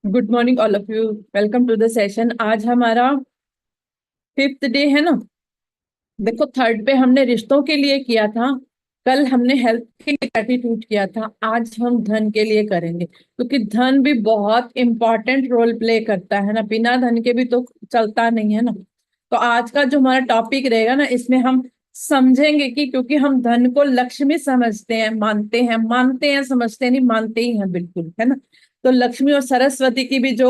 Good morning all of you. Welcome to the session. आज हमारा 5th day है ना। देखो, 3rd पे हमने रिश्तों के लिए किया था, कल हमने हेल्थ के लिए ग्रेटिट्यूड किया था, आज हम धन के लिए करेंगे क्योंकि धन भी बहुत इंपॉर्टेंट रोल प्ले करता है ना। बिना धन के भी तो चलता नहीं है ना। तो आज का जो हमारा टॉपिक रहेगा ना, इसमें हम समझेंगे कि क्योंकि हम धन को लक्ष्मी समझते हैं, मानते हैं, समझते नहीं, मानते ही हैं, बिल्कुल है ना। तो लक्ष्मी और सरस्वती की भी जो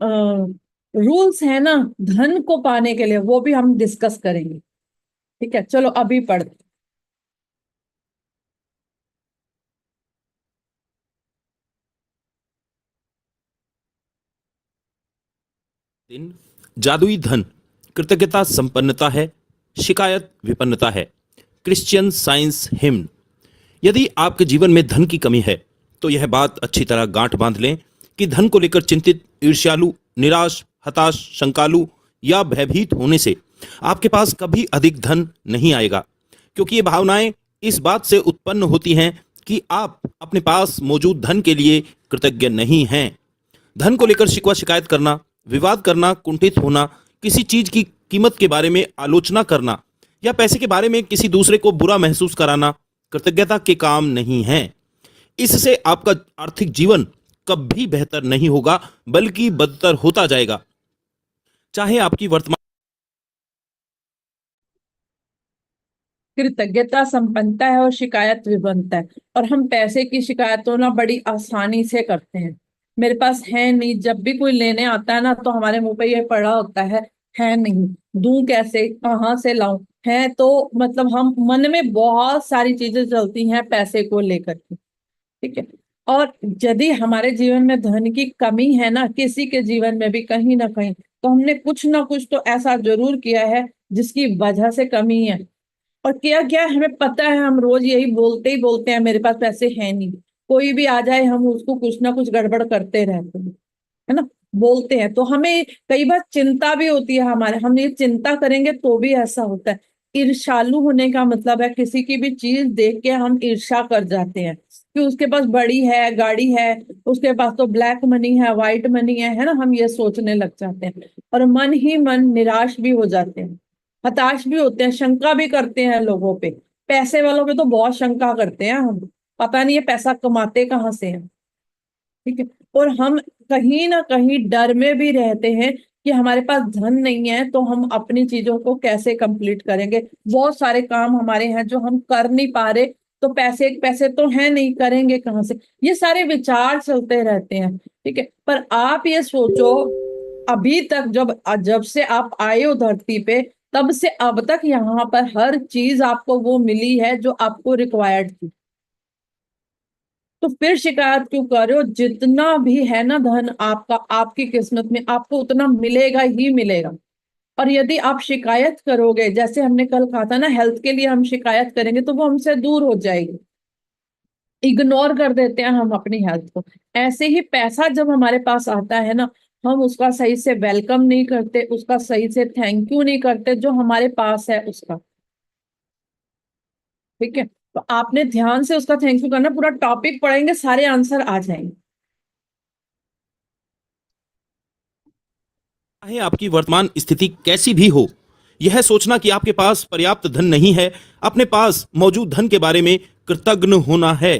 रूल्स है ना धन को पाने के लिए, वो भी हम डिस्कस करेंगे। ठीक है, चलो अभी पढ़ते। दिन जादुई धन, कृतज्ञता संपन्नता है, शिकायत विपन्नता है। Christian Science hymn. यदि आपके जीवन में धन की कमी है तो यह बात अच्छी तरह गांठ बांध लें कि धन को लेकर चिंतित, ईर्ष्यालु, निराश, हताश, शंकालु या भयभीत होने से आपके पास कभी अधिक धन नहीं आएगा, क्योंकि ये भावनाएं इस बात से उत्पन्न होती हैं कि आप अपने पास मौजूद धन के लिए कृतज्ञ नहीं हैं। धन को लेकर शिकवा शिकायत करना, विवाद करना, कुंठित होना, किसी चीज की कीमत के बारे में आलोचना करना या पैसे के बारे में किसी दूसरे को बुरा महसूस कराना कृतज्ञता के काम नहीं है। इससे आपका आर्थिक जीवन कभी बेहतर नहीं होगा, बल्कि बदतर होता जाएगा। चाहे आपकी वर्तमान कृतज्ञता संपन्नता है और शिकायत विपन्नता है। और हम पैसे की शिकायतों ना बड़ी आसानी से करते हैं। मेरे पास है नहीं, जब भी कोई लेने आता है ना तो हमारे मुंह पे ये पड़ा होता है नहीं, दूं कैसे, कहाँ से लाऊं, है तो मतलब हम मन में बहुत सारी चीजें चलती हैं पैसे को लेकर के। ठीक है। और यदि हमारे जीवन में धन की कमी है ना, किसी के जीवन में भी कहीं ना कहीं, तो हमने कुछ ना कुछ तो ऐसा जरूर किया है जिसकी वजह से कमी है। और क्या क्या हमें पता है, हम रोज यही बोलते ही बोलते हैं मेरे पास पैसे है नहीं। कोई भी आ जाए हम उसको कुछ ना कुछ गड़बड़ करते रहते हैं, है ना। बोलते हैं तो हमें कई बार चिंता भी होती है हमारे, हम ये चिंता करेंगे तो भी ऐसा होता है। ईर्ष्यालु होने का मतलब है किसी की भी चीज देख के हम ईर्ष्या कर जाते हैं कि उसके पास बड़ी है, गाड़ी है, उसके पास तो ब्लैक मनी है, व्हाइट मनी है ना। हम ये सोचने लग जाते हैं और मन ही मन निराश भी हो जाते हैं, हताश भी होते हैं, शंका भी करते हैं लोगों पे। पैसे वालों पे तो बहुत शंका करते हैं हम, पता नहीं ये पैसा कमाते कहाँ से हैं। ठीक है। और हम कहीं ना कहीं डर में भी रहते हैं कि हमारे पास धन नहीं है तो हम अपनी चीजों को कैसे कंप्लीट करेंगे। बहुत सारे काम हमारे हैं जो हम कर नहीं पा रहे, तो पैसे पैसे तो है नहीं, करेंगे कहाँ से। ये सारे विचार चलते रहते हैं। ठीक है। पर आप ये सोचो, अभी तक जब जब से आप आए हो धरती पे, तब से अब तक यहाँ पर हर चीज आपको वो मिली है जो आपको रिक्वायर्ड थी। तो फिर शिकायत क्यों कर रहे हो? जितना भी है ना धन आपका, आपकी किस्मत में आपको उतना मिलेगा ही मिलेगा। और यदि आप शिकायत करोगे, जैसे हमने कल कहा था ना, हेल्थ के लिए हम शिकायत करेंगे तो वो हमसे दूर हो जाएगी। इग्नोर कर देते हैं हम अपनी हेल्थ को। ऐसे ही पैसा जब हमारे पास आता है ना, हम उसका सही से वेलकम नहीं करते, उसका सही से थैंक यू नहीं करते जो हमारे पास है उसका। ठीक है। तो आपने ध्यान से उसका थैंक यू करना, पूरा टॉपिक पढ़ेंगे सारे आंसर आ जाएंगे। चाहे आपकी वर्तमान स्थिति कैसी भी हो, यह सोचना कि आपके पास पर्याप्त धन नहीं है, अपने पास मौजूद धन के बारे में कृतज्ञ होना है।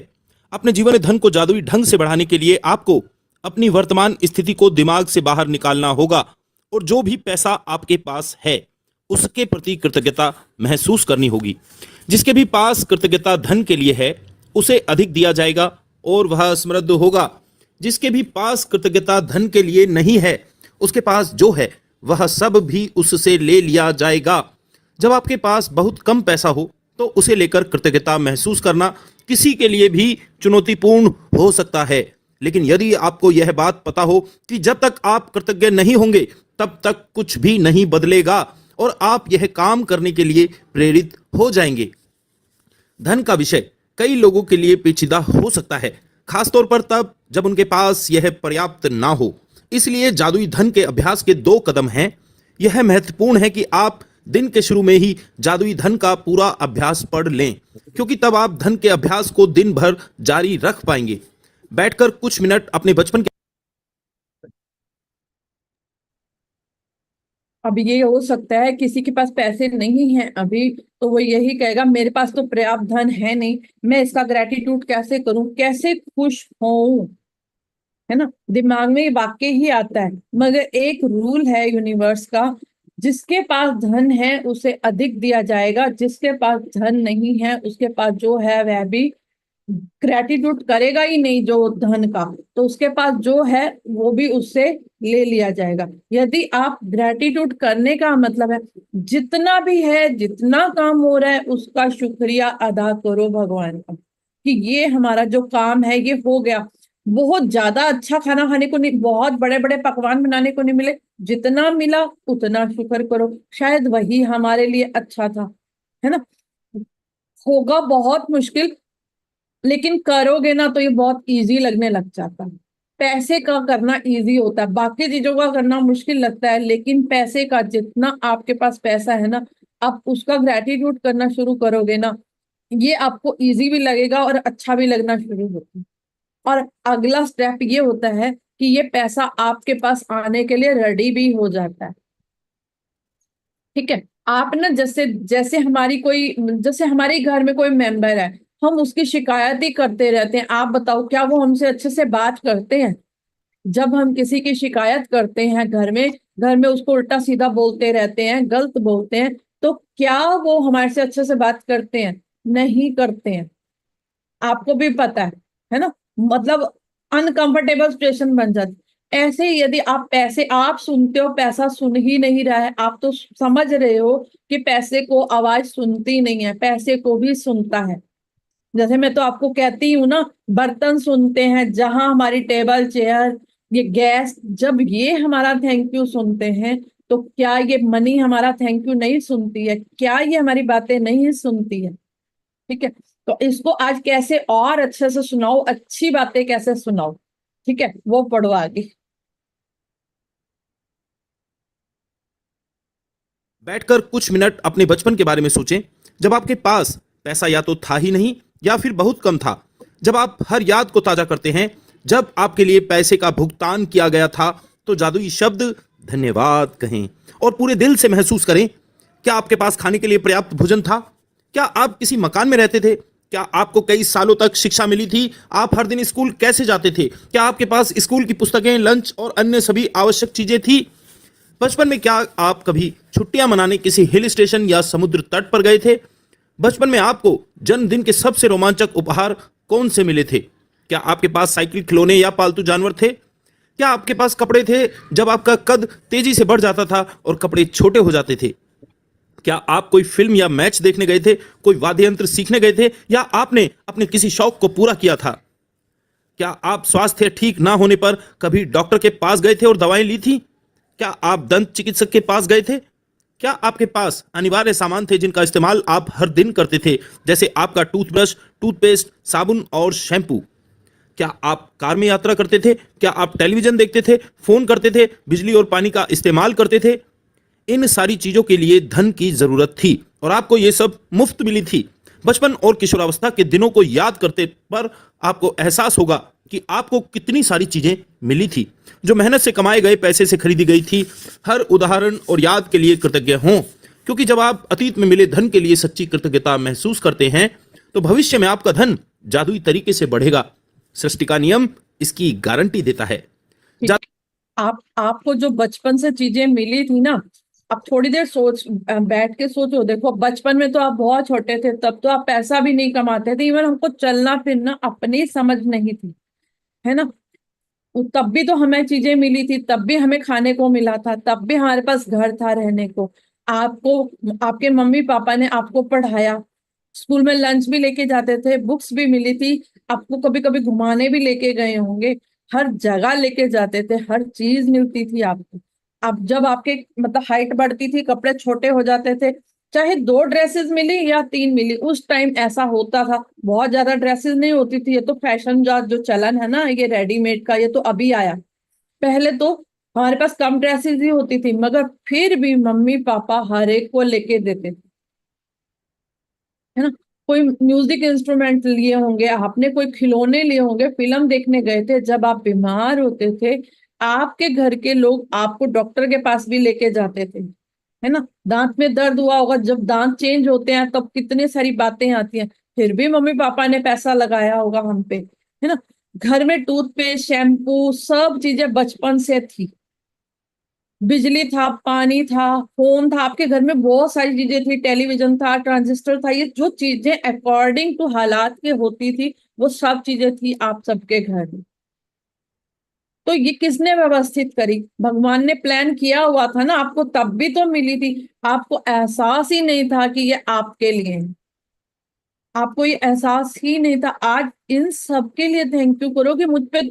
अपने जीवन में धन को जादुई ढंग से बढ़ाने के लिए आपको अपनी वर्तमान स्थिति को दिमाग से बाहर निकालना होगा और जो भी पैसा आपके पास है उसके प्रति कृतज्ञता महसूस करनी होगी। जिसके भी पास कृतज्ञता धन के लिए है उसे अधिक दिया जाएगा और वह समृद्ध होगा। जिसके भी पास कृतज्ञता धन के लिए नहीं है, उसके पास जो है वह सब भी उससे ले लिया जाएगा। जब आपके पास बहुत कम पैसा हो तो उसे लेकर कृतज्ञता महसूस करना किसी के लिए भी चुनौतीपूर्ण हो सकता है, लेकिन यदि आपको यह बात पता हो कि जब तक आप कृतज्ञ नहीं होंगे तब तक कुछ भी नहीं बदलेगा और आप यह काम करने के लिए प्रेरित हो जाएंगे। धन का विषय कई लोगों के लिए पेचीदा हो सकता है, खासतौर पर तब जब उनके पास यह पर्याप्त ना हो। इसलिए जादुई धन के अभ्यास के 2 कदम हैं। यह महत्वपूर्ण है कि आप दिन के शुरू में ही जादुई धन का पूरा अभ्यास पढ़ लें, क्योंकि तब आप धन के अभ्यास को दिन भर जारी रख पाएंगे। बैठकर कुछ मिनट अपने बचपन के अब ये हो सकता है किसी के पास पैसे नहीं है अभी, तो वो यही कहेगा मेरे पास तो पर्याप्त धन है नहीं, मैं इसका ग्रेटिट्यूड कैसे करूं, कैसे खुश होऊं, है ना। दिमाग में ये वाक्य ही आता है। मगर एक रूल है यूनिवर्स का, जिसके पास धन है उसे अधिक दिया जाएगा, जिसके पास धन नहीं है उसके पास जो है वह भी ग्रेटिट्यूड करेगा ही नहीं जो धन का, तो उसके पास जो है वो भी उससे ले लिया जाएगा। यदि आप ग्रेटिट्यूड करने का मतलब है जितना भी है, जितना काम हो रहा है उसका शुक्रिया अदा करो भगवान का, कि ये हमारा जो काम है ये हो गया। बहुत ज्यादा अच्छा खाना खाने को नहीं, बहुत बड़े बड़े पकवान बनाने को नहीं मिले, जितना मिला उतना शुक्र करो, शायद वही हमारे लिए अच्छा था, है ना। होगा बहुत मुश्किल, लेकिन करोगे ना तो ये बहुत इजी लगने लग जाता है। पैसे का करना इजी होता है, बाकी चीजों का करना मुश्किल लगता है, लेकिन पैसे का, जितना आपके पास पैसा है ना, आप उसका ग्रेटिट्यूड करना शुरू करोगे ना, ये आपको इजी भी लगेगा और अच्छा भी लगना शुरू होता है। और अगला स्टेप ये होता है कि ये पैसा आपके पास आने के लिए रेडी भी हो जाता है। ठीक है, आप ना जैसे जैसे हमारी कोई, जैसे हमारे घर में कोई मेंबर है, हम उसकी शिकायत ही करते रहते हैं, आप बताओ क्या वो हमसे अच्छे से बात करते हैं? जब हम किसी की शिकायत करते हैं घर में उसको उल्टा सीधा बोलते रहते हैं, गलत बोलते हैं, तो क्या वो हमारे से अच्छे से बात करते हैं? नहीं करते हैं। आपको भी पता है ना। मतलब अनकंफर्टेबल सिचुएशन बन जाती। ऐसे ही यदि आप पैसे आप सुनते हो, पैसा सुन ही नहीं रहा है, आप तो समझ रहे हो कि पैसे को आवाज सुनती नहीं है, पैसे को भी सुनता है। जैसे मैं तो आपको कहती हूँ ना, बर्तन सुनते हैं, जहां हमारी टेबल चेयर, ये गैस, जब ये हमारा थैंक यू सुनते हैं, तो क्या ये मनी हमारा थैंक यू नहीं सुनती है? क्या ये हमारी बातें नहीं सुनती है? ठीक है, तो इसको आज कैसे और अच्छे से सुनाओ, अच्छी बातें कैसे सुनाओ, ठीक है, वो पढ़ो आगे। बैठकर कुछ मिनट अपने बचपन के बारे में सोचें, जब आपके पास पैसा या तो था ही नहीं या फिर बहुत कम था। जब आप हर याद को ताजा करते हैं, जब आपके लिए पैसे का भुगतान किया गया था, तो जादुई शब्द धन्यवाद कहें और पूरे दिल से महसूस करें। क्या आपके पास खाने के लिए पर्याप्त भोजन था? क्या आप किसी मकान में रहते थे? क्या आपको कई सालों तक शिक्षा मिली थी? आप हर दिन स्कूल कैसे जाते थे? क्या आपके पास स्कूल की पुस्तकें, लंच और अन्य सभी आवश्यक चीजें थी? बचपन में क्या आप कभी छुट्टियां मनाने किसी हिल स्टेशन या समुद्र तट पर गए थे? बचपन में आपको जन्मदिन के सबसे रोमांचक उपहार कौन से मिले थे? क्या आपके पास साइकिल, खिलौने या पालतू जानवर थे? क्या आपके पास कपड़े थे जब आपका कद तेजी से बढ़ जाता था और कपड़े छोटे हो जाते थे? क्या आप कोई फिल्म या मैच देखने गए थे, कोई वाद्य यंत्र सीखने गए थे, या आपने अपने किसी शौक को पूरा किया था? क्या आप स्वास्थ्य ठीक ना होने पर कभी डॉक्टर के पास गए थे और दवाएं ली थी? क्या आप दंत चिकित्सक के पास गए थे? क्या आपके पास अनिवार्य सामान थे जिनका इस्तेमाल आप हर दिन करते थे, जैसे आपका टूथब्रश, टूथपेस्ट, साबुन और शैम्पू? क्या आप कार में यात्रा करते थे? क्या आप टेलीविजन देखते थे, फोन करते थे, बिजली और पानी का इस्तेमाल करते थे? इन सारी चीजों के लिए धन की जरूरत थी और आपको ये सब मुफ्त मिली थी। बचपन और किशोरावस्था के दिनों को याद करते पर आपको एहसास होगा कि आपको कितनी सारी चीजें मिली थी जो मेहनत से कमाए गए पैसे से खरीदी गई थी। हर उदाहरण और याद के लिए कृतज्ञ हों, क्योंकि जब आप अतीत में मिले धन के लिए सच्ची कृतज्ञता महसूस करते हैं, तो भविष्य में आपका धन जादुई तरीके से बढ़ेगा। सृष्टि का नियम इसकी गारंटी देता है। ठीक। आपको जो बचपन से चीजें मिली थी ना, आप थोड़ी देर बैठ के सोचो। देखो बचपन में तो आप बहुत छोटे थे, तब तो आप पैसा भी नहीं कमाते थे, इवन हमको चलना फिरना अपनी समझ नहीं थी, है ना। तब भी तो हमें चीजें मिली थी, तब भी हमें खाने को मिला था, तब भी हमारे पास घर था रहने को। आपको आपके मम्मी पापा ने आपको पढ़ाया, स्कूल में लंच भी लेके जाते थे, बुक्स भी मिली थी, आपको कभी कभी घुमाने भी लेके गए होंगे, हर जगह लेके जाते थे, हर चीज मिलती थी आपको। अब जब आपके मतलब हाइट बढ़ती थी, कपड़े छोटे हो जाते थे, चाहे 2 ड्रेसेस मिली या 3 मिली, उस टाइम ऐसा होता था। बहुत ज्यादा ड्रेसेस नहीं होती थी, ये तो फैशन का जो चलन है ना, ये रेडीमेड का, ये तो अभी आया। पहले तो हमारे पास कम ड्रेसेस ही होती थी, मगर फिर भी मम्मी पापा हर एक को लेके देते थे, है ना। कोई म्यूजिक इंस्ट्रूमेंट लिए होंगे आपने, कोई खिलौने लिए होंगे, फिल्म देखने गए थे, जब आप बीमार होते थे आपके घर के लोग आपको डॉक्टर के पास भी लेके जाते थे, है ना। दांत में दर्द हुआ होगा, जब दांत चेंज होते हैं तब कितने सारी बातें आती हैं, फिर भी मम्मी पापा ने पैसा लगाया होगा हम पे, है ना। घर में टूथपेस्ट, शैम्पू, सब चीजें बचपन से थी। बिजली था, पानी था, फोन था, आपके घर में बहुत सारी चीजें थी, टेलीविजन था, ट्रांजिस्टर था, ये जो चीजें अकॉर्डिंग टू हालात के होती थी वो सब चीजें थी आप सबके घर में। तो ये किसने व्यवस्थित करी? भगवान ने प्लान किया हुआ था ना, आपको तब भी तो मिली थी। आपको एहसास ही नहीं था कि ये आपके लिए है। आपको ये एहसास ही नहीं था। आज इन सब के लिए थैंक यू करो कि मुझ पे,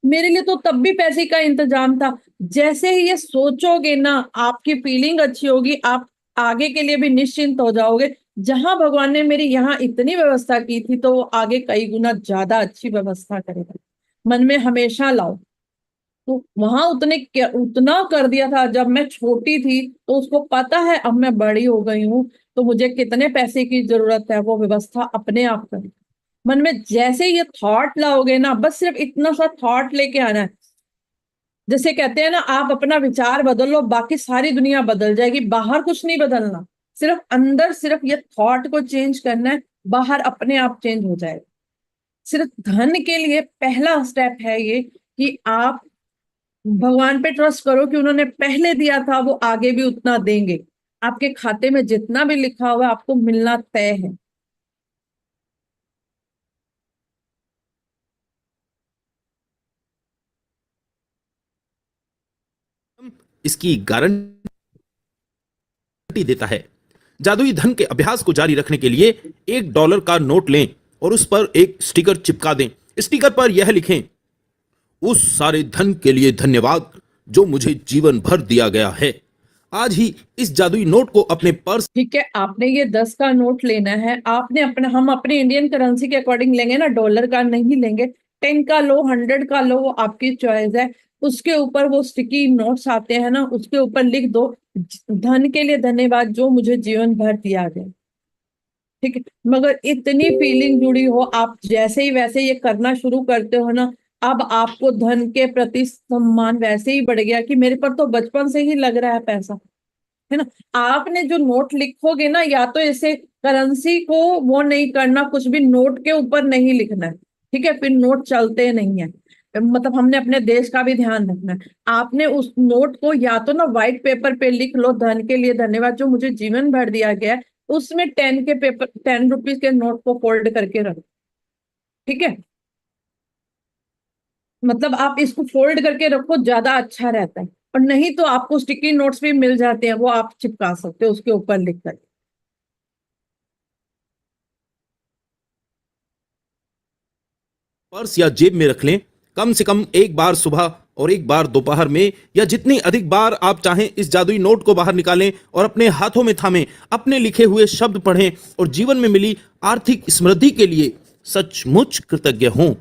मेरे लिए तो तब भी पैसे का इंतजाम था। जैसे ही ये सोचोगे ना, आपकी फीलिंग अच्छी होगी, आप आगे के लिए भी निश्चिंत हो जाओगे। जहां भगवान ने मेरी यहाँ इतनी व्यवस्था की थी, तो वो आगे कई गुना ज्यादा अच्छी व्यवस्था करेगा। मन में हमेशा लाओ। तो वहां उतना कर दिया था जब मैं छोटी थी, तो उसको पता है अब मैं बड़ी हो गई हूँ तो मुझे कितने पैसे की जरूरत है, वो व्यवस्था अपने आप कर। मन में जैसे ये थॉट लाओगे ना, बस सिर्फ इतना सा थॉट लेके आना है। जैसे कहते हैं ना, आप अपना विचार बदलो, बाकी सारी दुनिया बदल जाएगी। बाहर कुछ नहीं बदलना, सिर्फ अंदर सिर्फ ये थॉट को चेंज करना है, बाहर अपने आप चेंज हो जाएगा। सिर्फ धन के लिए पहला स्टेप है ये कि आप भगवान पे ट्रस्ट करो कि उन्होंने पहले दिया था, वो आगे भी उतना देंगे। आपके खाते में जितना भी लिखा हुआ है आपको मिलना तय है। इसकी गारंटी देता है। जादुई धन के अभ्यास को जारी रखने के लिए $1 का नोट लें और उस पर एक स्टिकर चिपका दें। स्टिकर पर यह लिखें, उस सारे धन के लिए धन्यवाद जो मुझे जीवन भर दिया गया है। आज ही इस जादुई नोट को अपने पर्स। ठीक है, आपने ये 10 का नोट लेना है। आपने अपना, हम अपने इंडियन करेंसी के अकॉर्डिंग लेंगे ना, डॉलर का नहीं लेंगे। 10 का लो, 100 का लो, वो आपकी चॉइस है। उसके ऊपर वो स्टिकी नोट्स आते हैं ना, उसके ऊपर लिख दो, धन के लिए धन्यवाद जो मुझे जीवन भर दिया गया। ठीक है, मगर इतनी फीलिंग जुड़ी हो, आप जैसे ही वैसे ये करना शुरू करते हो ना, अब आपको धन के प्रति सम्मान वैसे ही बढ़ गया कि मेरे पर तो बचपन से ही लग रहा है पैसा, है ना। आपने जो नोट लिखोगे ना, या तो ऐसे करेंसी को वो नहीं करना, कुछ भी नोट के ऊपर नहीं लिखना है, ठीक है, फिर नोट चलते नहीं है। मतलब हमने अपने देश का भी ध्यान रखना है। आपने उस नोट को या तो ना व्हाइट पेपर पे लिख लो, धन के लिए धन्यवाद जो मुझे जीवन भर दिया गया है। उसमें 10 रुपीज के नोट को फोल्ड करके रखो, ठीक है। मतलब आप इसको फोल्ड करके रखो, ज्यादा अच्छा रहता है। और नहीं तो आपको स्टिकी नोट्स भी मिल जाते हैं, वो आप चिपका सकते हो उसके ऊपर लिख कर। पर्स या जेब में रख लें। कम से कम एक बार सुबह और एक बार दोपहर में, या जितनी अधिक बार आप चाहें इस जादुई नोट को बाहर निकालें और अपने हाथों में थामें, अपने लिखे हुए शब्द पढ़ें और जीवन में मिली आर्थिक समृद्धि के लिए सचमुच कृतज्ञ हों।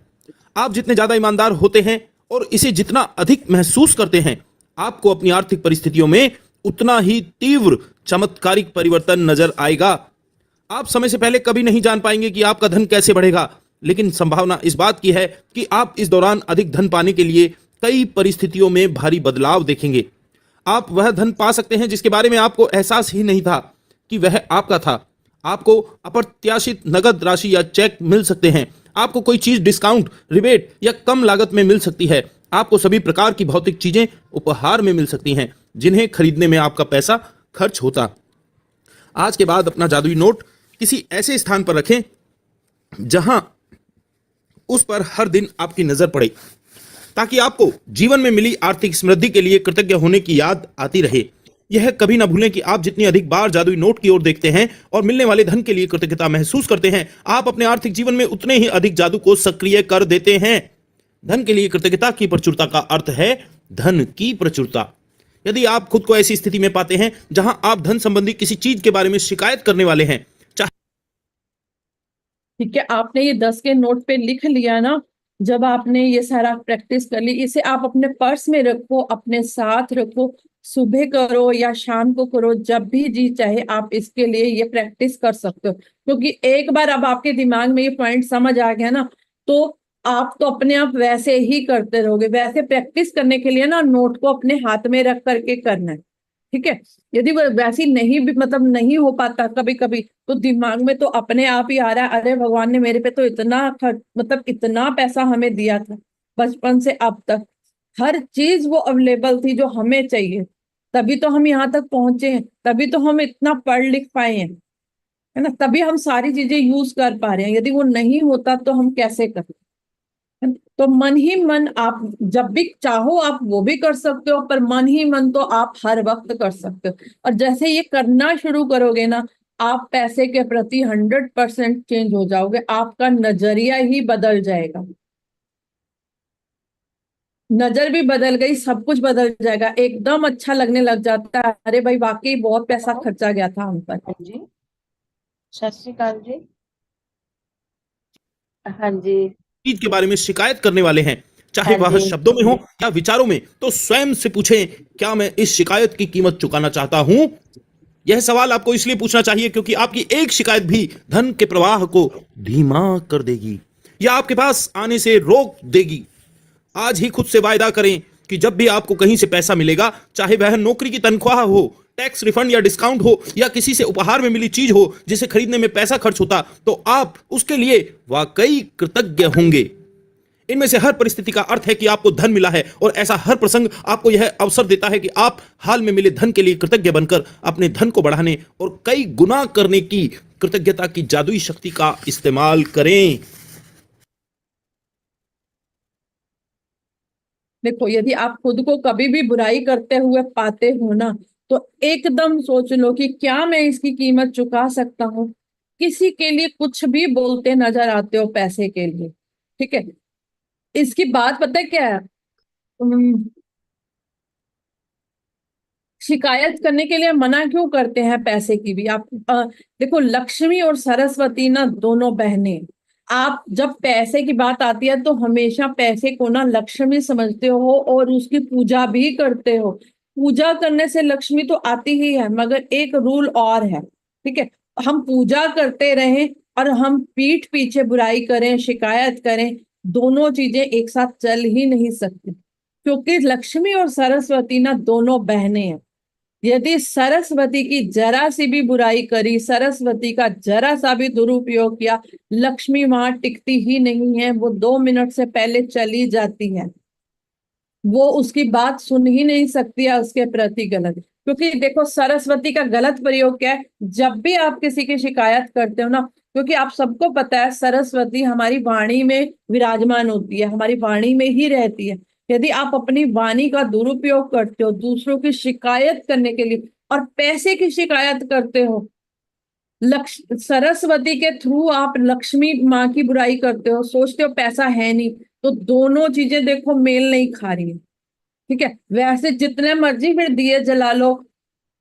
आप जितने ज्यादा ईमानदार होते हैं और इसे जितना अधिक महसूस करते हैं, आपको अपनी आर्थिक परिस्थितियों में उतना ही तीव्र चमत्कारिक परिवर्तन नजर आएगा। आप समय से पहले कभी नहीं जान पाएंगे कि आपका धन कैसे बढ़ेगा, लेकिन संभावना इस बात की है कि आप इस दौरान अधिक धन पाने के लिए कई परिस्थितियों में भारी बदलाव देखेंगे। आप वह धन पा सकते हैं जिसके बारे में आपको एहसास ही नहीं था कि वह आपका था। आपको अप्रत्याशित नगद राशि या चेक मिल सकते हैं। आपको कोई चीज डिस्काउंट, रिबेट या कम लागत में मिल सकती है। आपको सभी प्रकार की भौतिक चीजें उपहार में मिल सकती हैं जिन्हें खरीदने में आपका पैसा खर्च होता। आज के बाद अपना जादुई नोट किसी ऐसे स्थान पर रखें जहां उस पर हर दिन आपकी नजर पड़े, ताकि आपको जीवन में मिली आर्थिक समृद्धि के लिए कृतज्ञ होने की याद आती रहे। यह कभी ना भूलें कि आप जितनी अधिक बार जादुई नोट की ओर देखते हैं और मिलने वाले धन के लिए कृतज्ञता महसूस करते हैं, आप अपने आर्थिक जीवन में उतने ही अधिक जादू को सक्रिय कर देते हैं। धन के लिए कृतज्ञता की प्रचुरता का अर्थ है धन की प्रचुरता। यदि आप खुद को ऐसी स्थिति में पाते हैं जहां आप धन संबंधी किसी चीज के बारे में शिकायत करने वाले हैं, ठीक है, आपने ये 10 के नोट पे लिख लिया ना। जब आपने ये सारा प्रैक्टिस कर ली, इसे आप अपने पर्स में रखो, अपने साथ रखो। सुबह करो या शाम को करो, जब भी जी चाहे आप इसके लिए ये प्रैक्टिस कर सकते हो। क्योंकि एक बार अब आपके दिमाग में ये पॉइंट समझ आ गया ना, तो आप तो अपने आप वैसे ही करते रहोगे। वैसे प्रैक्टिस करने के लिए ना नोट को अपने हाथ में रख करके करना है, ठीक है। यदि वो वैसी नहीं भी मतलब नहीं हो पाता कभी कभी, तो दिमाग में तो अपने आप ही आ रहा है, अरे भगवान ने मेरे पे तो इतना खर्च मतलब इतना पैसा हमें दिया था बचपन से अब तक, हर चीज वो अवेलेबल थी जो हमें चाहिए, तभी तो हम यहाँ तक पहुंचे हैं, तभी तो हम इतना पढ़ लिख पाए हैं, है ना, तभी हम सारी चीजें यूज कर पा रहे हैं। यदि वो नहीं होता तो हम कैसे करते। तो मन ही मन आप जब भी चाहो आप वो भी कर सकते हो, पर मन ही मन तो आप हर वक्त कर सकते हो। और जैसे ये करना शुरू करोगे ना, आप पैसे के प्रति 100% चेंज हो जाओगे, आपका नजरिया ही बदल जाएगा। नजर भी बदल गई, सब कुछ बदल जाएगा, एकदम अच्छा लगने लग जाता है, अरे भाई वाकई बहुत पैसा हेलो। खर्चा गया था हम पर। हाँ जी। सत श्री अकाल जी। हाँ जी। चीज के बारे में शिकायत करने वाले हैं, चाहे हाँ वह जी। शब्दों में हो या विचारों में, तो स्वयं से पूछें, क्या मैं इस शिकायत की कीमत चुकाना चाहता हूं? यह सवाल आपको इसलिए पूछना चाहिए क्योंकि आपकी एक शिकायत भी धन के प्रवाह को धीमा कर देगी या आपके पास आने से रोक देगी। आज ही खुद से वायदा करें कि जब भी आपको कहीं से पैसा मिलेगा, चाहे वह नौकरी की तनख्वाह हो, टैक्स रिफंड या डिस्काउंट हो, या किसी से उपहार में मिली चीज हो जिसे खरीदने में पैसा खर्च होता, तो आप उसके लिए वाकई कृतज्ञ होंगे। इनमें से हर परिस्थिति का अर्थ है कि आपको धन मिला है, और ऐसा हर प्रसंग आपको यह अवसर देता है कि आप हाल में मिले धन के लिए कृतज्ञ बनकर अपने धन को बढ़ाने और कई गुना करने की कृतज्ञता की जादुई शक्ति का इस्तेमाल करें। देखो, यदि आप खुद को कभी भी बुराई करते हुए पाते हो ना, तो एकदम सोच लो कि क्या मैं इसकी कीमत चुका सकता हूँ। किसी के लिए कुछ भी बोलते नजर आते हो पैसे के लिए, ठीक है। इसकी बात पता है क्या है? शिकायत करने के लिए मना क्यों करते हैं पैसे की भी? आप देखो, लक्ष्मी और सरस्वती ना दोनों बहनें। आप जब पैसे की बात आती है तो हमेशा पैसे को ना लक्ष्मी समझते हो और उसकी पूजा भी करते हो। पूजा करने से लक्ष्मी तो आती ही है, मगर एक रूल और है, ठीक है। हम पूजा करते रहें और हम पीठ पीछे बुराई करें, शिकायत करें, दोनों चीजें एक साथ चल ही नहीं सकती, क्योंकि लक्ष्मी और सरस्वती ना दोनों बहनें हैं। यदि सरस्वती की जरा सी भी बुराई करी, सरस्वती का जरा सा भी दुरुपयोग किया, लक्ष्मी वहां टिकती ही नहीं है, वो 2 मिनट से पहले चली जाती है। वो उसकी बात सुन ही नहीं सकती है उसके प्रति गलत। क्योंकि देखो, सरस्वती का गलत प्रयोग क्या है, जब भी आप किसी की शिकायत करते हो ना, क्योंकि आप सबको पता है सरस्वती हमारी वाणी में विराजमान होती है, हमारी वाणी में ही रहती है। यदि आप अपनी वाणी का दुरुपयोग करते हो दूसरों की शिकायत करने के लिए और पैसे की शिकायत करते हो, लक्ष्य सरस्वती के थ्रू आप लक्ष्मी माँ की बुराई करते हो, सोचते हो पैसा है नहीं, तो दोनों चीजें देखो मेल नहीं खा रही है, ठीक है। वैसे जितने मर्जी फिर दिए जला लो,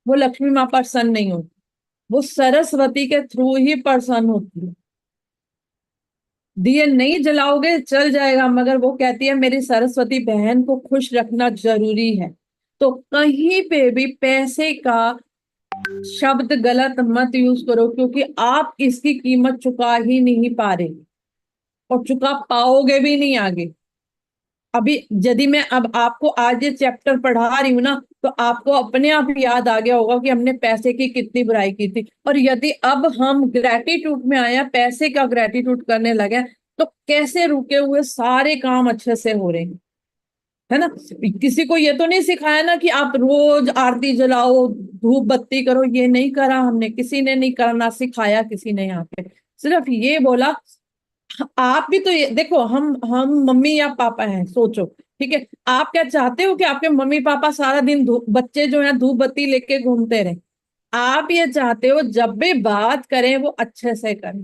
वो लक्ष्मी माँ प्रसन्न नहीं होती, वो सरस्वती के थ्रू ही प्रसन्न होती है। दिए नहीं जलाओगे चल जाएगा, मगर वो कहती है मेरी सरस्वती बहन को खुश रखना जरूरी है। तो कहीं पे भी पैसे का शब्द गलत मत यूज करो, क्योंकि आप इसकी कीमत चुका ही नहीं पा रहे और चुका पाओगे भी नहीं आगे। अभी यदि मैं अब आपको आज ये चैप्टर पढ़ा रही हूँ ना, तो आपको अपने आप याद आ गया होगा कि हमने पैसे की कितनी बुराई की थी। और यदि अब हम ग्रेटिट्यूड में आए, पैसे का ग्रेटिट्यूड करने लगे, तो कैसे रुके हुए सारे काम अच्छे से हो रहे हैं, है ना। किसी को ये तो नहीं सिखाया ना कि आप रोज आरती जलाओ, धूप बत्ती करो, ये नहीं करा हमने, किसी ने नहीं करना सिखाया किसी ने यहाँ पे। सिर्फ ये बोला, आप भी तो ये देखो, हम मम्मी या पापा हैं, सोचो, ठीक है। आप क्या चाहते हो कि आपके मम्मी पापा सारा दिन बच्चे जो है धूप बत्ती लेके घूमते रहे? आप ये चाहते हो जब भी बात करें वो अच्छे से करें,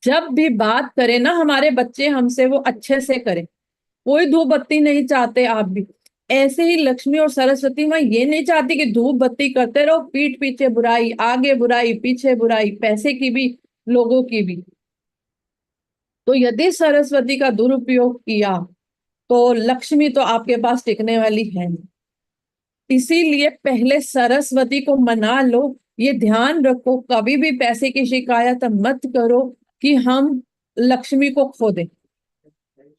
जब भी बात करें ना हमारे बच्चे हमसे वो अच्छे से करें, कोई धूप बत्ती नहीं चाहते आप भी। ऐसे ही लक्ष्मी और सरस्वती माँ ये नहीं चाहती कि धूप बत्ती करते रहो, पीठ पीछे बुराई, आगे बुराई, पीछे बुराई, पैसे की भी लोगों की भी। तो यदि सरस्वती का दुरुपयोग किया तो लक्ष्मी तो आपके पास टिकने वाली है नहीं। इसीलिए पहले सरस्वती को मना लो, ये ध्यान रखो कभी भी पैसे की शिकायत मत करो कि हम लक्ष्मी को खो दें।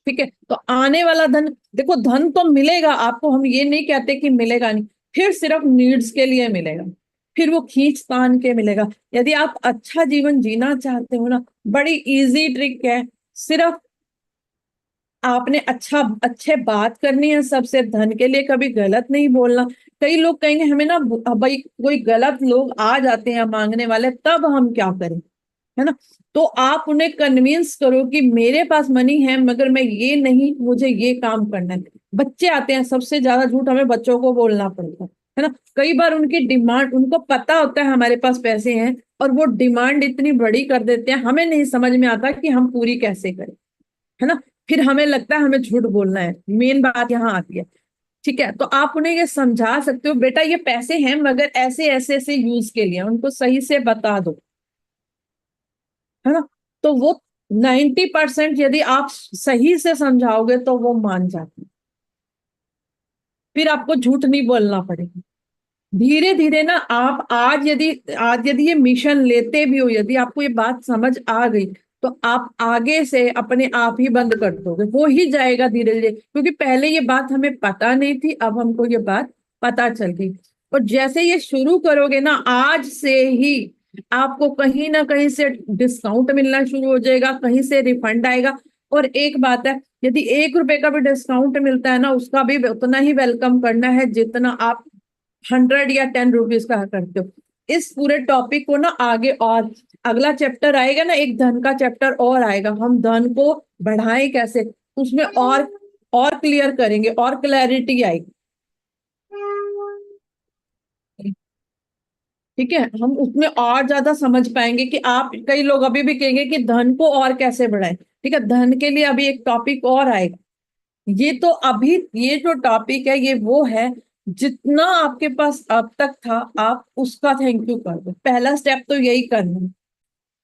ठीक है, तो आने वाला धन, देखो धन तो मिलेगा आपको, हम ये नहीं कहते कि मिलेगा नहीं, फिर सिर्फ नीड्स के लिए मिलेगा, फिर वो खींच तान के मिलेगा। यदि आप अच्छा जीवन जीना चाहते हो ना, बड़ी इजी ट्रिक है, सिर्फ आपने अच्छे बात करनी है सबसे, धन के लिए कभी गलत नहीं बोलना। कई लोग कहेंगे हमें ना भाई कोई गलत लोग आ जाते हैं मांगने वाले, तब हम क्या करें, है ना? तो आप उन्हें कन्विंस करो कि मेरे पास मनी है मगर मैं ये नहीं, मुझे ये काम करना है। बच्चे आते हैं, सबसे ज्यादा झूठ हमें बच्चों को बोलना पड़ता है ना? कई बार उनकी डिमांड, उनको पता होता है हमारे पास पैसे हैं, और वो डिमांड इतनी बड़ी कर देते हैं, हमें नहीं समझ में आता कि हम पूरी कैसे करें, है ना? फिर हमें लगता है हमें झूठ बोलना है, मेन बात यहाँ आती है। ठीक है, तो आप उन्हें ये समझा सकते हो, बेटा ये पैसे हैं मगर ऐसे ऐसे ऐसे यूज के लिए, उनको सही से बता दो, है ना? तो वो 90% यदि आप सही से समझाओगे तो वो मान जाते हैं, फिर आपको झूठ नहीं बोलना पड़ेगा। धीरे धीरे ना आप आज यदि ये मिशन लेते भी हो, यदि आपको ये बात समझ आ गई, तो आप आगे से अपने आप ही बंद कर दोगे, हो ही जाएगा धीरे धीरे, क्योंकि पहले ये बात हमें पता नहीं थी, अब हमको ये बात पता चल गई। और जैसे ये शुरू करोगे ना, आज से ही आपको कहीं ना कहीं से डिस्काउंट मिलना शुरू हो जाएगा, कहीं से रिफंड आएगा। और एक बात है, यदि 1 रुपए का भी डिस्काउंट मिलता है ना, उसका भी उतना ही वेलकम करना है जितना आप 100 या 10 रुपीज का करते हो। इस पूरे टॉपिक को ना आगे, और अगला चैप्टर आएगा ना, एक धन का चैप्टर और आएगा, हम धन को बढ़ाएं कैसे, उसमें और क्लियर करेंगे, और क्लैरिटी आएगी। ठीक है, हम उसमें और ज्यादा समझ पाएंगे कि आप, कई लोग अभी भी कहेंगे कि धन को और कैसे बढ़ाएं। ठीक है, धन के लिए अभी एक टॉपिक और आएगा। ये तो अभी ये जो टॉपिक है ये वो है, जितना आपके पास अब तक था आप उसका थैंक यू कर दो। पहला स्टेप तो यही करना है,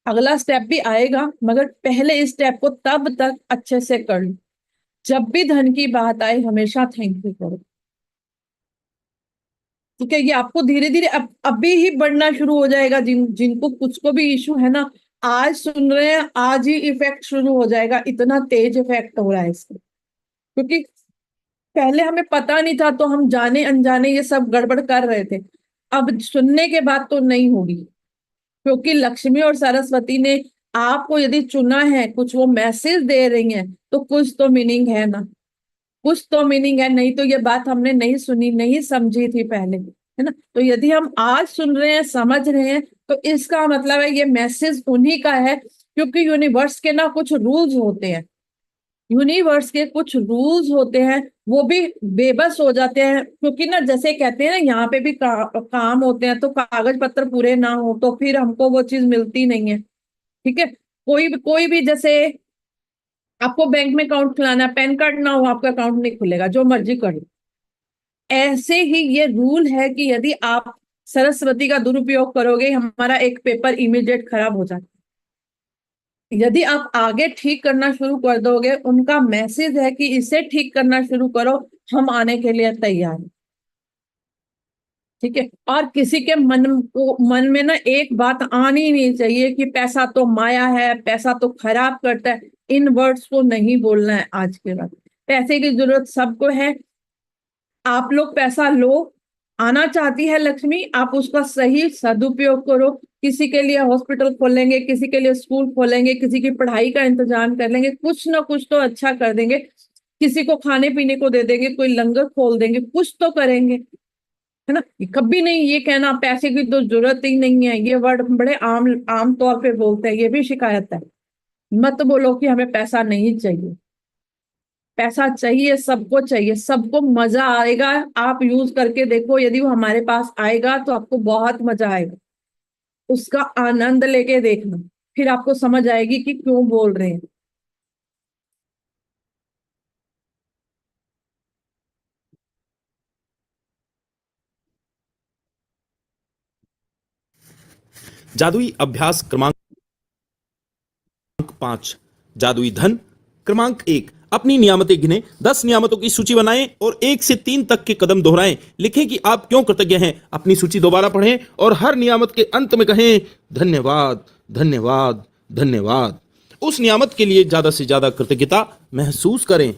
अगला स्टेप भी आएगा, मगर पहले इस स्टेप को तब तक अच्छे से कर लो। जब भी धन की बात आए हमेशा थैंक यू करो। ठीक है, ये आपको धीरे धीरे अभी ही बढ़ना शुरू हो जाएगा। जिनको कुछ को भी इशू है ना, आज सुन रहे हैं, आज ही इफेक्ट शुरू हो जाएगा, इतना तेज इफेक्ट हो रहा है इसका। क्योंकि पहले हमें पता नहीं था, तो हम जाने अनजाने ये सब गड़बड़ कर रहे थे। अब सुनने के बाद तो नहीं होगी, क्योंकि लक्ष्मी और सरस्वती ने आपको यदि चुना है, कुछ वो मैसेज दे रही हैं, तो कुछ तो मीनिंग है ना, कुछ तो मीनिंग है, नहीं तो ये बात हमने नहीं सुनी, नहीं समझी थी पहले, है ना? तो यदि हम आज सुन रहे हैं, समझ रहे हैं, तो इसका मतलब है ये मैसेज उन्हीं का है, क्योंकि यूनिवर्स के ना कुछ रूल्स होते हैं, यूनिवर्स के कुछ रूल्स होते हैं, वो भी बेबस हो जाते हैं। क्योंकि ना जैसे कहते हैं ना, यहाँ पे भी काम होते हैं, तो कागज पत्र पूरे ना हो तो फिर हमको वो चीज मिलती नहीं है। ठीक है, कोई भी जैसे आपको बैंक में अकाउंट खुलाना है, पैन कार्ड ना हो आपका अकाउंट नहीं खुलेगा, जो मर्जी कर लो। ऐसे ही ये रूल है कि यदि आप सरस्वती का दुरुपयोग करोगे, हमारा एक पेपर इमीडिएट खराब हो जाता है। यदि आप आगे ठीक करना शुरू कर दोगे, उनका मैसेज है कि इसे ठीक करना शुरू करो, हम आने के लिए तैयार हैं। ठीक है, और किसी के मन में ना एक बात आनी नहीं चाहिए कि पैसा तो माया है, पैसा तो खराब करता है। इन वर्ड्स को नहीं बोलना है आज के बाद। पैसे की जरूरत सबको है, आप लोग पैसा लो, आना चाहती है लक्ष्मी, आप उसका सही सदुपयोग करो। किसी के लिए हॉस्पिटल खोलेंगे, किसी के लिए स्कूल खोलेंगे, किसी की पढ़ाई का इंतजाम कर लेंगे, कुछ ना कुछ तो अच्छा कर देंगे, किसी को खाने पीने को दे देंगे, कोई लंगर खोल देंगे, कुछ तो करेंगे, है ना? कभी नहीं ये कहना पैसे की तो जरूरत ही नहीं है, ये वर्ड बड़े आम तौर पे बोलते हैं, ये भी शिकायत है। मत बोलो कि हमें पैसा नहीं चाहिए, पैसा चाहिए, सबको चाहिए, सबको मजा आएगा। आप यूज करके देखो, यदि वो हमारे पास आएगा तो आपको बहुत मजा आएगा, उसका आनंद लेके देखना, फिर आपको समझ आएगी कि क्यों बोल रहे हैं। जादुई अभ्यास क्रमांक 5, जादुई धन। क्रमांक 1, अपनी नियामतें गिने, 10 नियामतों की सूची बनाएं और 1 से 3 तक के कदम दोहराएं। लिखें कि आप क्यों कृतज्ञ हैं। अपनी सूची दोबारा पढ़ें और हर नियामत के अंत में कहें धन्यवाद, धन्यवाद, धन्यवाद। उस नियामत के लिए ज्यादा से ज्यादा कृतज्ञता महसूस करें।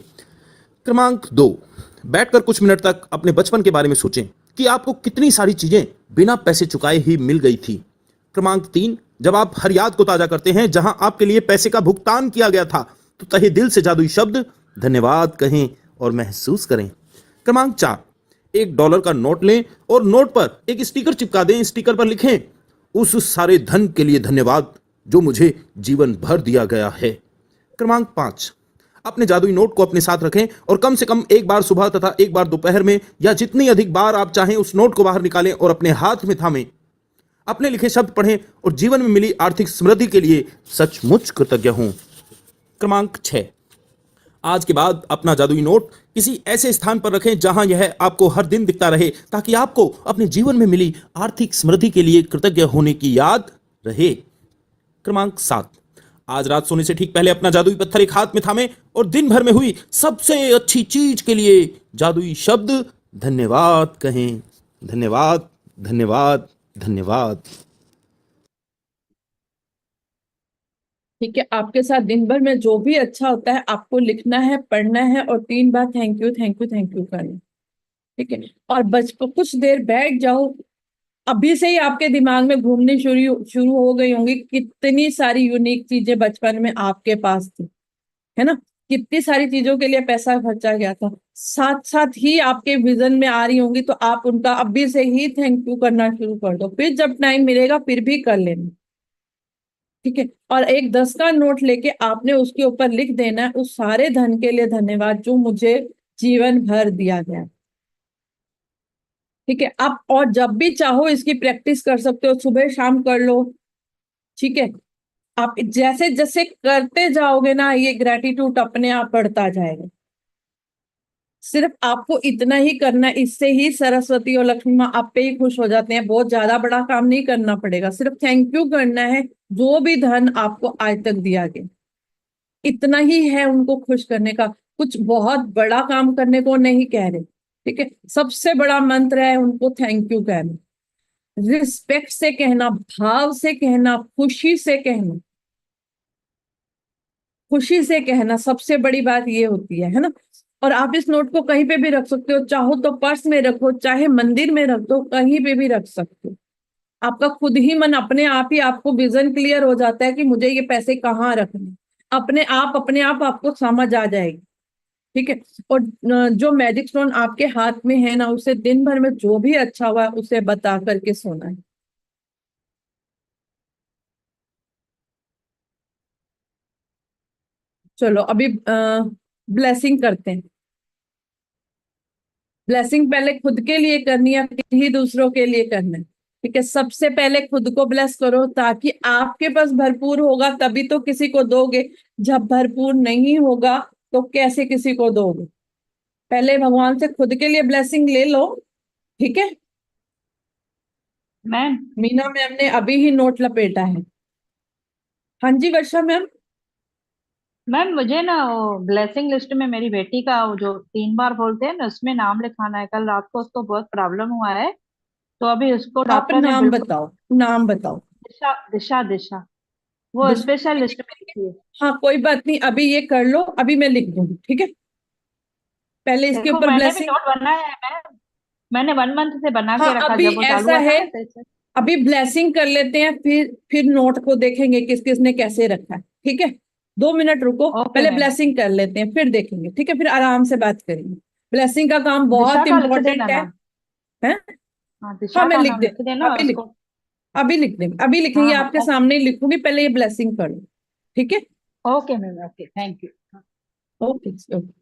क्रमांक 2, बैठकर कुछ मिनट तक अपने बचपन के बारे में सोचें कि आपको कितनी सारी चीजें बिना पैसे चुकाए ही मिल गई थी। क्रमांक 3, जब आप हर याद को ताजा करते हैं जहां आपके लिए पैसे का भुगतान किया गया था, तो तहे दिल से जादुई शब्द धन्यवाद कहें और महसूस करें। क्रमांक 4, $1 का नोट लें और नोट पर एक स्टिकर चिपका दें। स्टिकर पर लिखें, उस सारे धन के लिए धन्यवाद जो मुझे जीवन भर दिया गया है। क्रमांक 5, अपने जादुई नोट को अपने साथ रखें और कम से कम एक बार सुबह तथा एक बार दोपहर में या जितनी अधिक बार आप चाहें उस नोट को बाहर निकालें और अपने हाथ में थामें। अपने लिखे शब्द पढ़ें और जीवन में मिली आर्थिक समृद्धि के लिए सचमुच कृतज्ञ हों। क्रमांक 6, आज के बाद अपना जादुई नोट किसी ऐसे स्थान पर रखें जहां यह आपको हर दिन दिखता रहे, ताकि आपको अपने जीवन में मिली आर्थिक समृद्धि के लिए कृतज्ञ होने की याद रहे। क्रमांक 7, आज रात सोने से ठीक पहले अपना जादुई पत्थर एक हाथ में थामे और दिन भर में हुई सबसे अच्छी चीज के लिए जादुई शब्द धन्यवाद कहें। धन्यवाद, धन्यवाद, धन्यवाद। ठीक है, आपके साथ दिन भर में जो भी अच्छा होता है आपको लिखना है, पढ़ना है और 3 बार thank you thank you thank you करना। ठीक है, और कुछ देर बैठ जाओ। अभी से ही आपके दिमाग में घूमनी शुरू शुरू हो गई होंगी, कितनी सारी यूनिक चीजें बचपन में आपके पास थी, है ना। कितनी सारी चीजों के लिए पैसा खर्चा गया था, साथ साथ ही आपके विजन में आ रही होंगी, तो आप उनका अभी से ही थैंक यू करना शुरू कर दो। फिर जब टाइम मिलेगा फिर भी कर लेना। ठीक है, और एक 10 का नोट लेके आपने उसके ऊपर लिख देना है, उस सारे धन के लिए धन्यवाद जो मुझे जीवन भर दिया गया। ठीक है, आप और जब भी चाहो इसकी प्रैक्टिस कर सकते हो, सुबह शाम कर लो। ठीक है, आप जैसे जैसे करते जाओगे ना, ये ग्रेटिट्यूड अपने आप बढ़ता जाएगा। सिर्फ आपको इतना ही करना है, इससे ही सरस्वती और लक्ष्मी माँ आप पे ही खुश हो जाते हैं। बहुत ज्यादा बड़ा काम नहीं करना पड़ेगा, सिर्फ थैंक यू करना है जो भी धन आपको आज तक दिया गया, इतना ही है उनको खुश करने का। कुछ बहुत बड़ा काम करने को नहीं कह रहे। ठीक है, सबसे बड़ा मंत्र है उनको थैंक यू कहना, रिस्पेक्ट से कहना, भाव से कहना, खुशी से कहना। खुशी से कहना सबसे बड़ी बात ये होती है ना। और आप इस नोट को कहीं पे भी रख सकते हो, चाहो तो पर्स में रखो, चाहे मंदिर में रख दो, कहीं पे भी रख सकते हो। आपका खुद ही मन अपने आप ही आपको विजन क्लियर हो जाता है कि मुझे ये पैसे कहाँ रखने। अपने आप आपको समझ आ जाएगी। ठीक है, और जो मैजिक स्टोन आपके हाथ में है ना, उसे दिन भर में जो भी अच्छा हुआ है उसे बता करके सोना है। चलो अभी ब्लेसिंग करते हैं। ब्लेसिंग पहले खुद के लिए करनी है, फिर ही दूसरों के लिए करना है। ठीक है, सबसे पहले खुद को ब्लेस करो, ताकि आपके पास भरपूर होगा तभी तो किसी को दोगे। जब भरपूर नहीं होगा तो कैसे किसी को दोगे। पहले भगवान से खुद के लिए ब्लेसिंग ले लो। ठीक है, मैम। मीना मैम ने अभी ही नोट लपेटा है। हाँ जी वर्षा मैम। मैम मुझे ना वो ब्लेसिंग लिस्ट में मेरी बेटी का वो जो 3 बार बोलते हैं ना, उसमें नाम लिखाना है। कल रात को उसको बहुत प्रॉब्लम हुआ है, तो अभी उसको आप डॉक्टर ने नाम बिल्कुल बताओ, नाम बताओ। दिशा दिशा दिशा वो स्पेशल लिस्ट में लिखी है। हाँ कोई बात नहीं, अभी ये कर लो, अभी मैं लिख दूंगी। ठीक है, पहले इसके देखो ऊपर मैंने भी ब्लेसिंग। नोट बनाया है मैम। मैंने 1 मंथ से बना हाँ के रखा, अभी जब वो चालू ऐसा हुआ था है, ना सही से। अभी ब्लेसिंग कर लेते हैं, फिर नोट को देखेंगे किस किसने कैसे रखा है। ठीक है, 2 मिनट रुको, ओके पहले मैम। ब्लेसिंग कर लेते हैं फिर देखेंगे। ठीक है, फिर आराम से बात करेंगे। ब्लेसिंग का काम दिशा बहुत का लिख देना इंपॉर्टेंट नाम। है। हाँ, हाँ दिशा मैं का लिख नाम दे, लिख देना अभी लिख उसको। अभी लिख देंगे, अभी लिखेंगे, हाँ हाँ आपके सामने ही लिखूंगी, पहले ये ब्लेसिंग कर लो। ठीक है, okay ma'am, okay, thank you. Okay okay.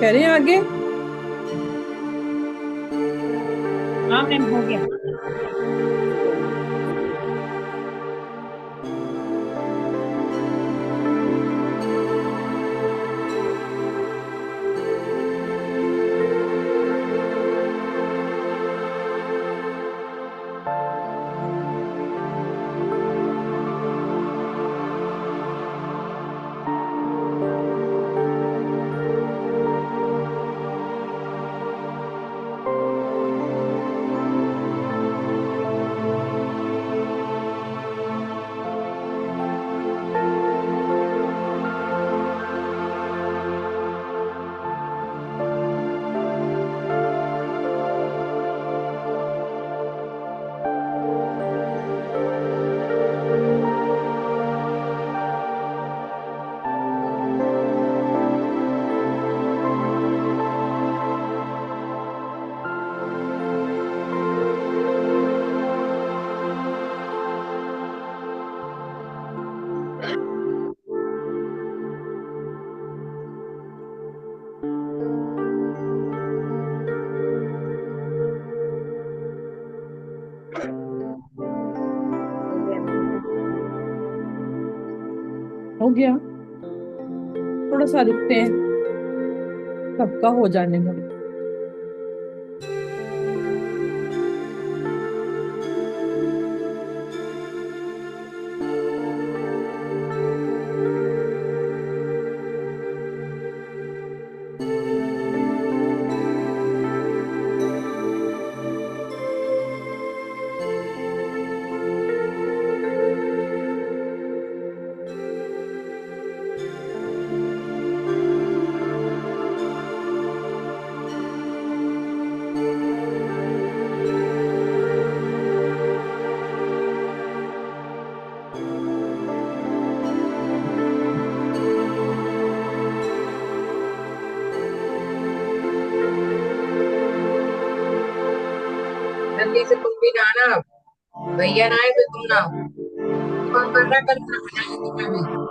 करें आगे? हाँ मैम, हो गया। हो गया। थोड़ा सा रुकते हैं, सबका हो जाने में। जल्दी से तुम भी जाना, भैया ना आए तो तुम ना आओ। कौन कर रहा कल खाना बनाएंगे तुम्हें भी।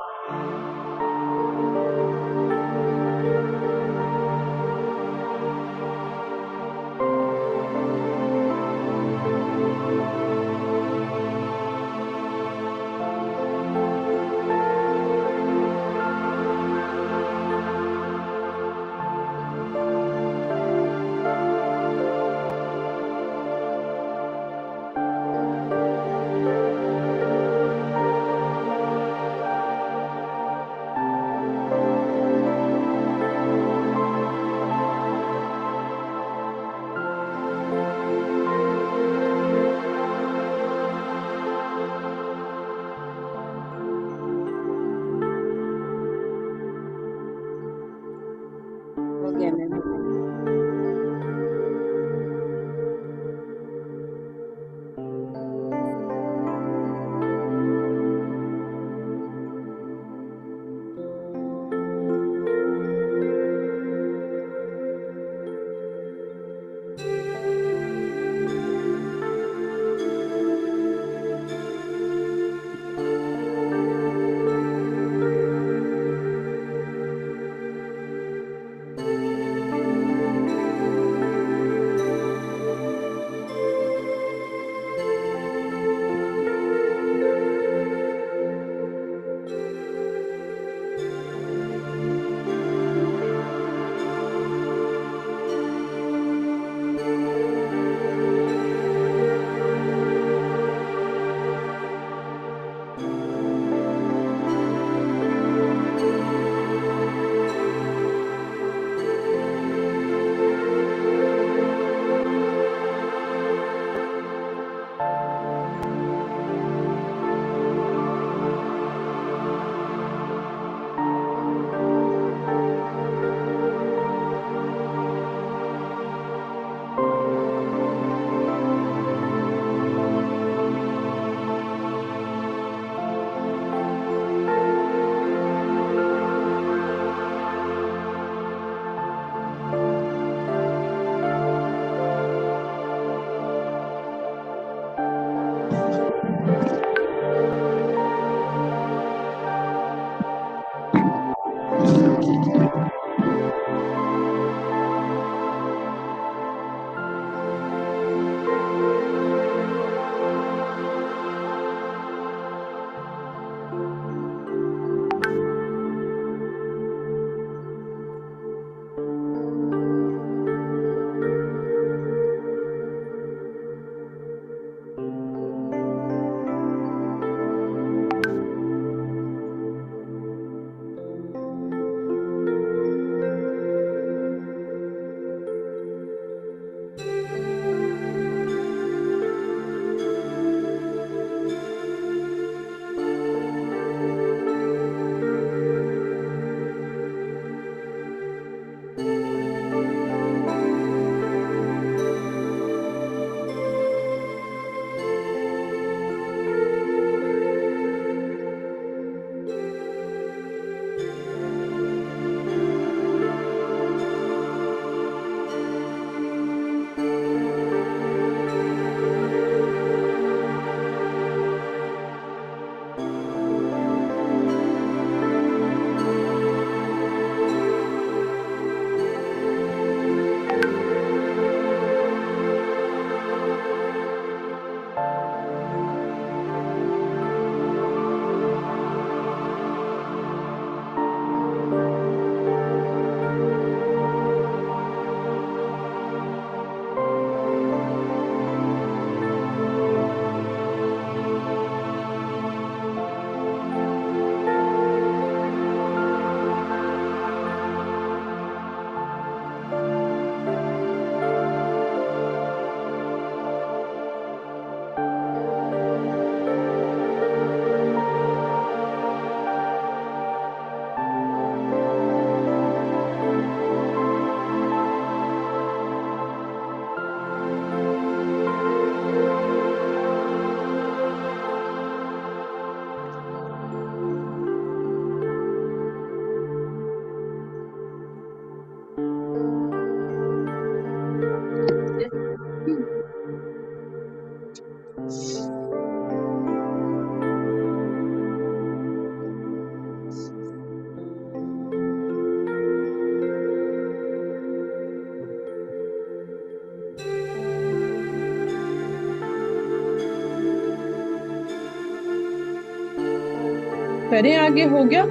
करें आगे, हो गया?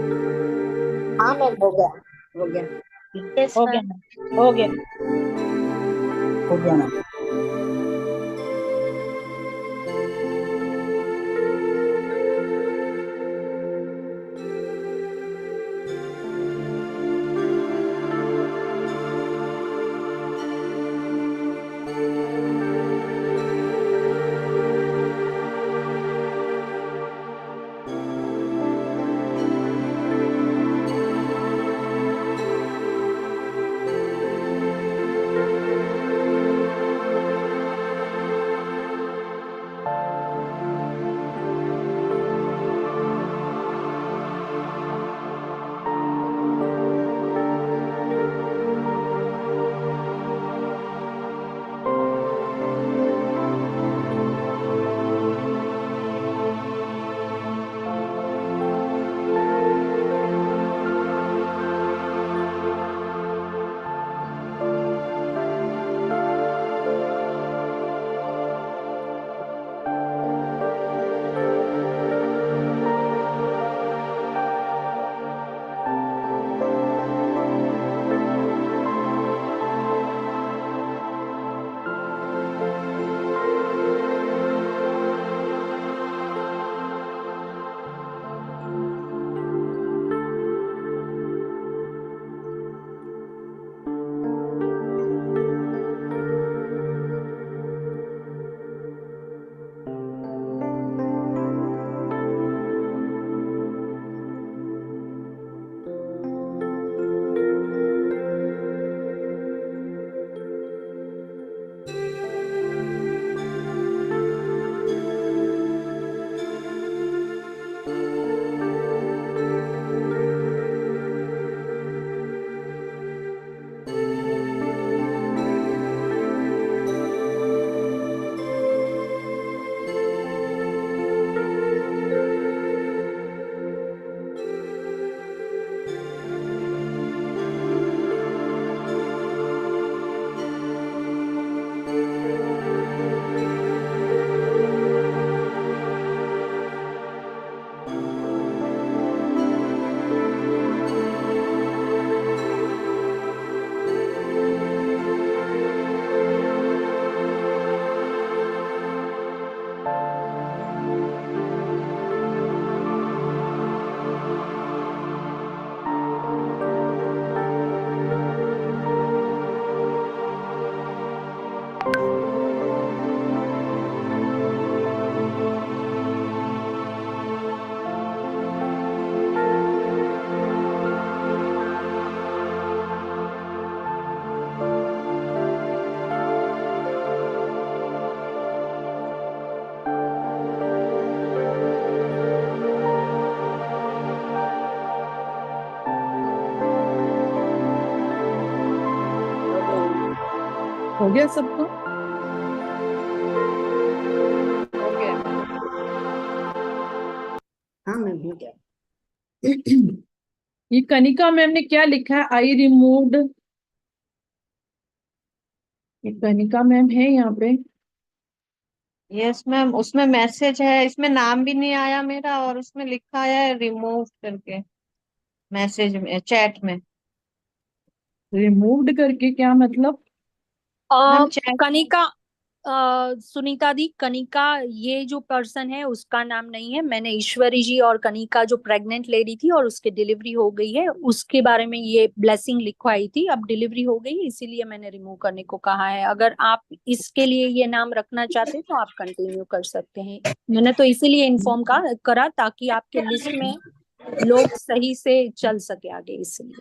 हाँ मैम, हो गया, हो गया। यस हो गया मैम। मैम, हो गया। हो गया मैम। हो गया सबको? हो गया। हाँ मैम, हो गया। ये कनिका मैम ने क्या लिखा है? आई रिमूव्ड। ये कनिका मैम है यहाँ पे? यस मैम, उसमें मैसेज है, इसमें नाम भी नहीं आया मेरा और उसमें लिखा है रिमूव करके मैसेज में, चैट में। रिमूव्ड करके क्या मतलब? मैम अ, चैट। कनिका, सुनीता दी, कनिका ये जो पर्सन है उसका नाम नहीं है। मैंने ईश्वरी जी और कनिका जो प्रेग्नेंट लेडी थी और उसके डिलीवरी हो गई है उसके बारे में ये ब्लेसिंग लिखवाई थी। अब डिलीवरी हो गई है इसीलिए मैंने रिमूव करने को कहा है। अगर आप इसके लिए ये नाम रखना चाहते हैं तो आप कंटिन्यू कर सकते हैं। मैंने तो इसीलिए इन्फॉर्म करा ताकि आपके लिस्ट में लोग सही से चल सके आगे, इसलिए।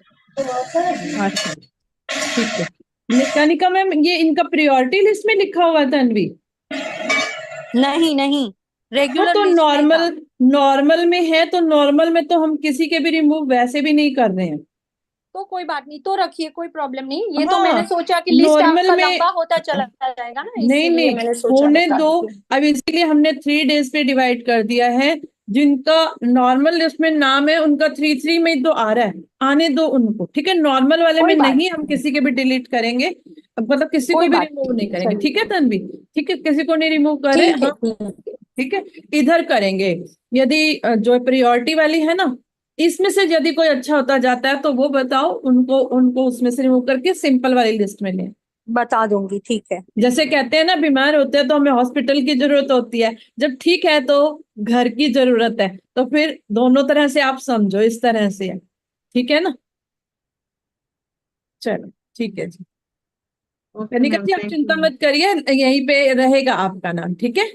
अच्छा, ठीक है। ये कनिका मैम, ये इनका प्रायोरिटी लिस्ट में लिखा हुआ था अनवी? नहीं नहीं, हाँ, रेगुलर तो लिस्ट में था। नॉर्मल में है तो नॉर्मल में तो हम किसी के भी रिमूव वैसे भी नहीं कर रहे हैं। तो कोई बात नहीं, तो रखिए, कोई प्रॉब्लम नहीं। ये तो हाँ मैंने सोचा कि लिस्ट नॉर्मल आपका में लंबा होता चला जाएगा ना, नहीं इसीलिए नहीं मैंने सोचा होने बता दो। दूं। अब इसीलिए हमने 3 डेज पे डिवाइड कर दिया है। जिनका नॉर्मल लिस्ट में नाम है उनका 3 3 में तो आ रहा है, आने दो उनको, ठीक है। नॉर्मल वाले में कोई बात नहीं, हम नहीं, किसी के भी डिलीट करेंगे, मतलब किसी को कोई भी बात रिमूव नहीं नहीं, करेंगे, ठीक है चलिए। तन्वी। ठीक है, किसी को नहीं रिमूव करे ठीक है, हम, ठीक है। ठीक है। इधर करेंगे। यदि जो प्रायोरिटी वाली है ना, इसमें से यदि कोई अच्छा होता जाता है तो वो बताओ, उनको उनको उसमें से रिमूव करके सिंपल वाली लिस्ट में लें। बता दूंगी, ठीक है। जैसे कहते हैं ना, बीमार होते हैं तो हमें हॉस्पिटल की जरूरत होती है, जब ठीक है तो घर की जरूरत है। तो फिर दोनों तरह से आप समझो, इस तरह से है, ठीक है ना। चलो ठीक है जी। ओके कनिका मैम, जी आप थैंक चिंता यू। मत करिए, यहीं पे रहेगा आपका नाम, ठीक है।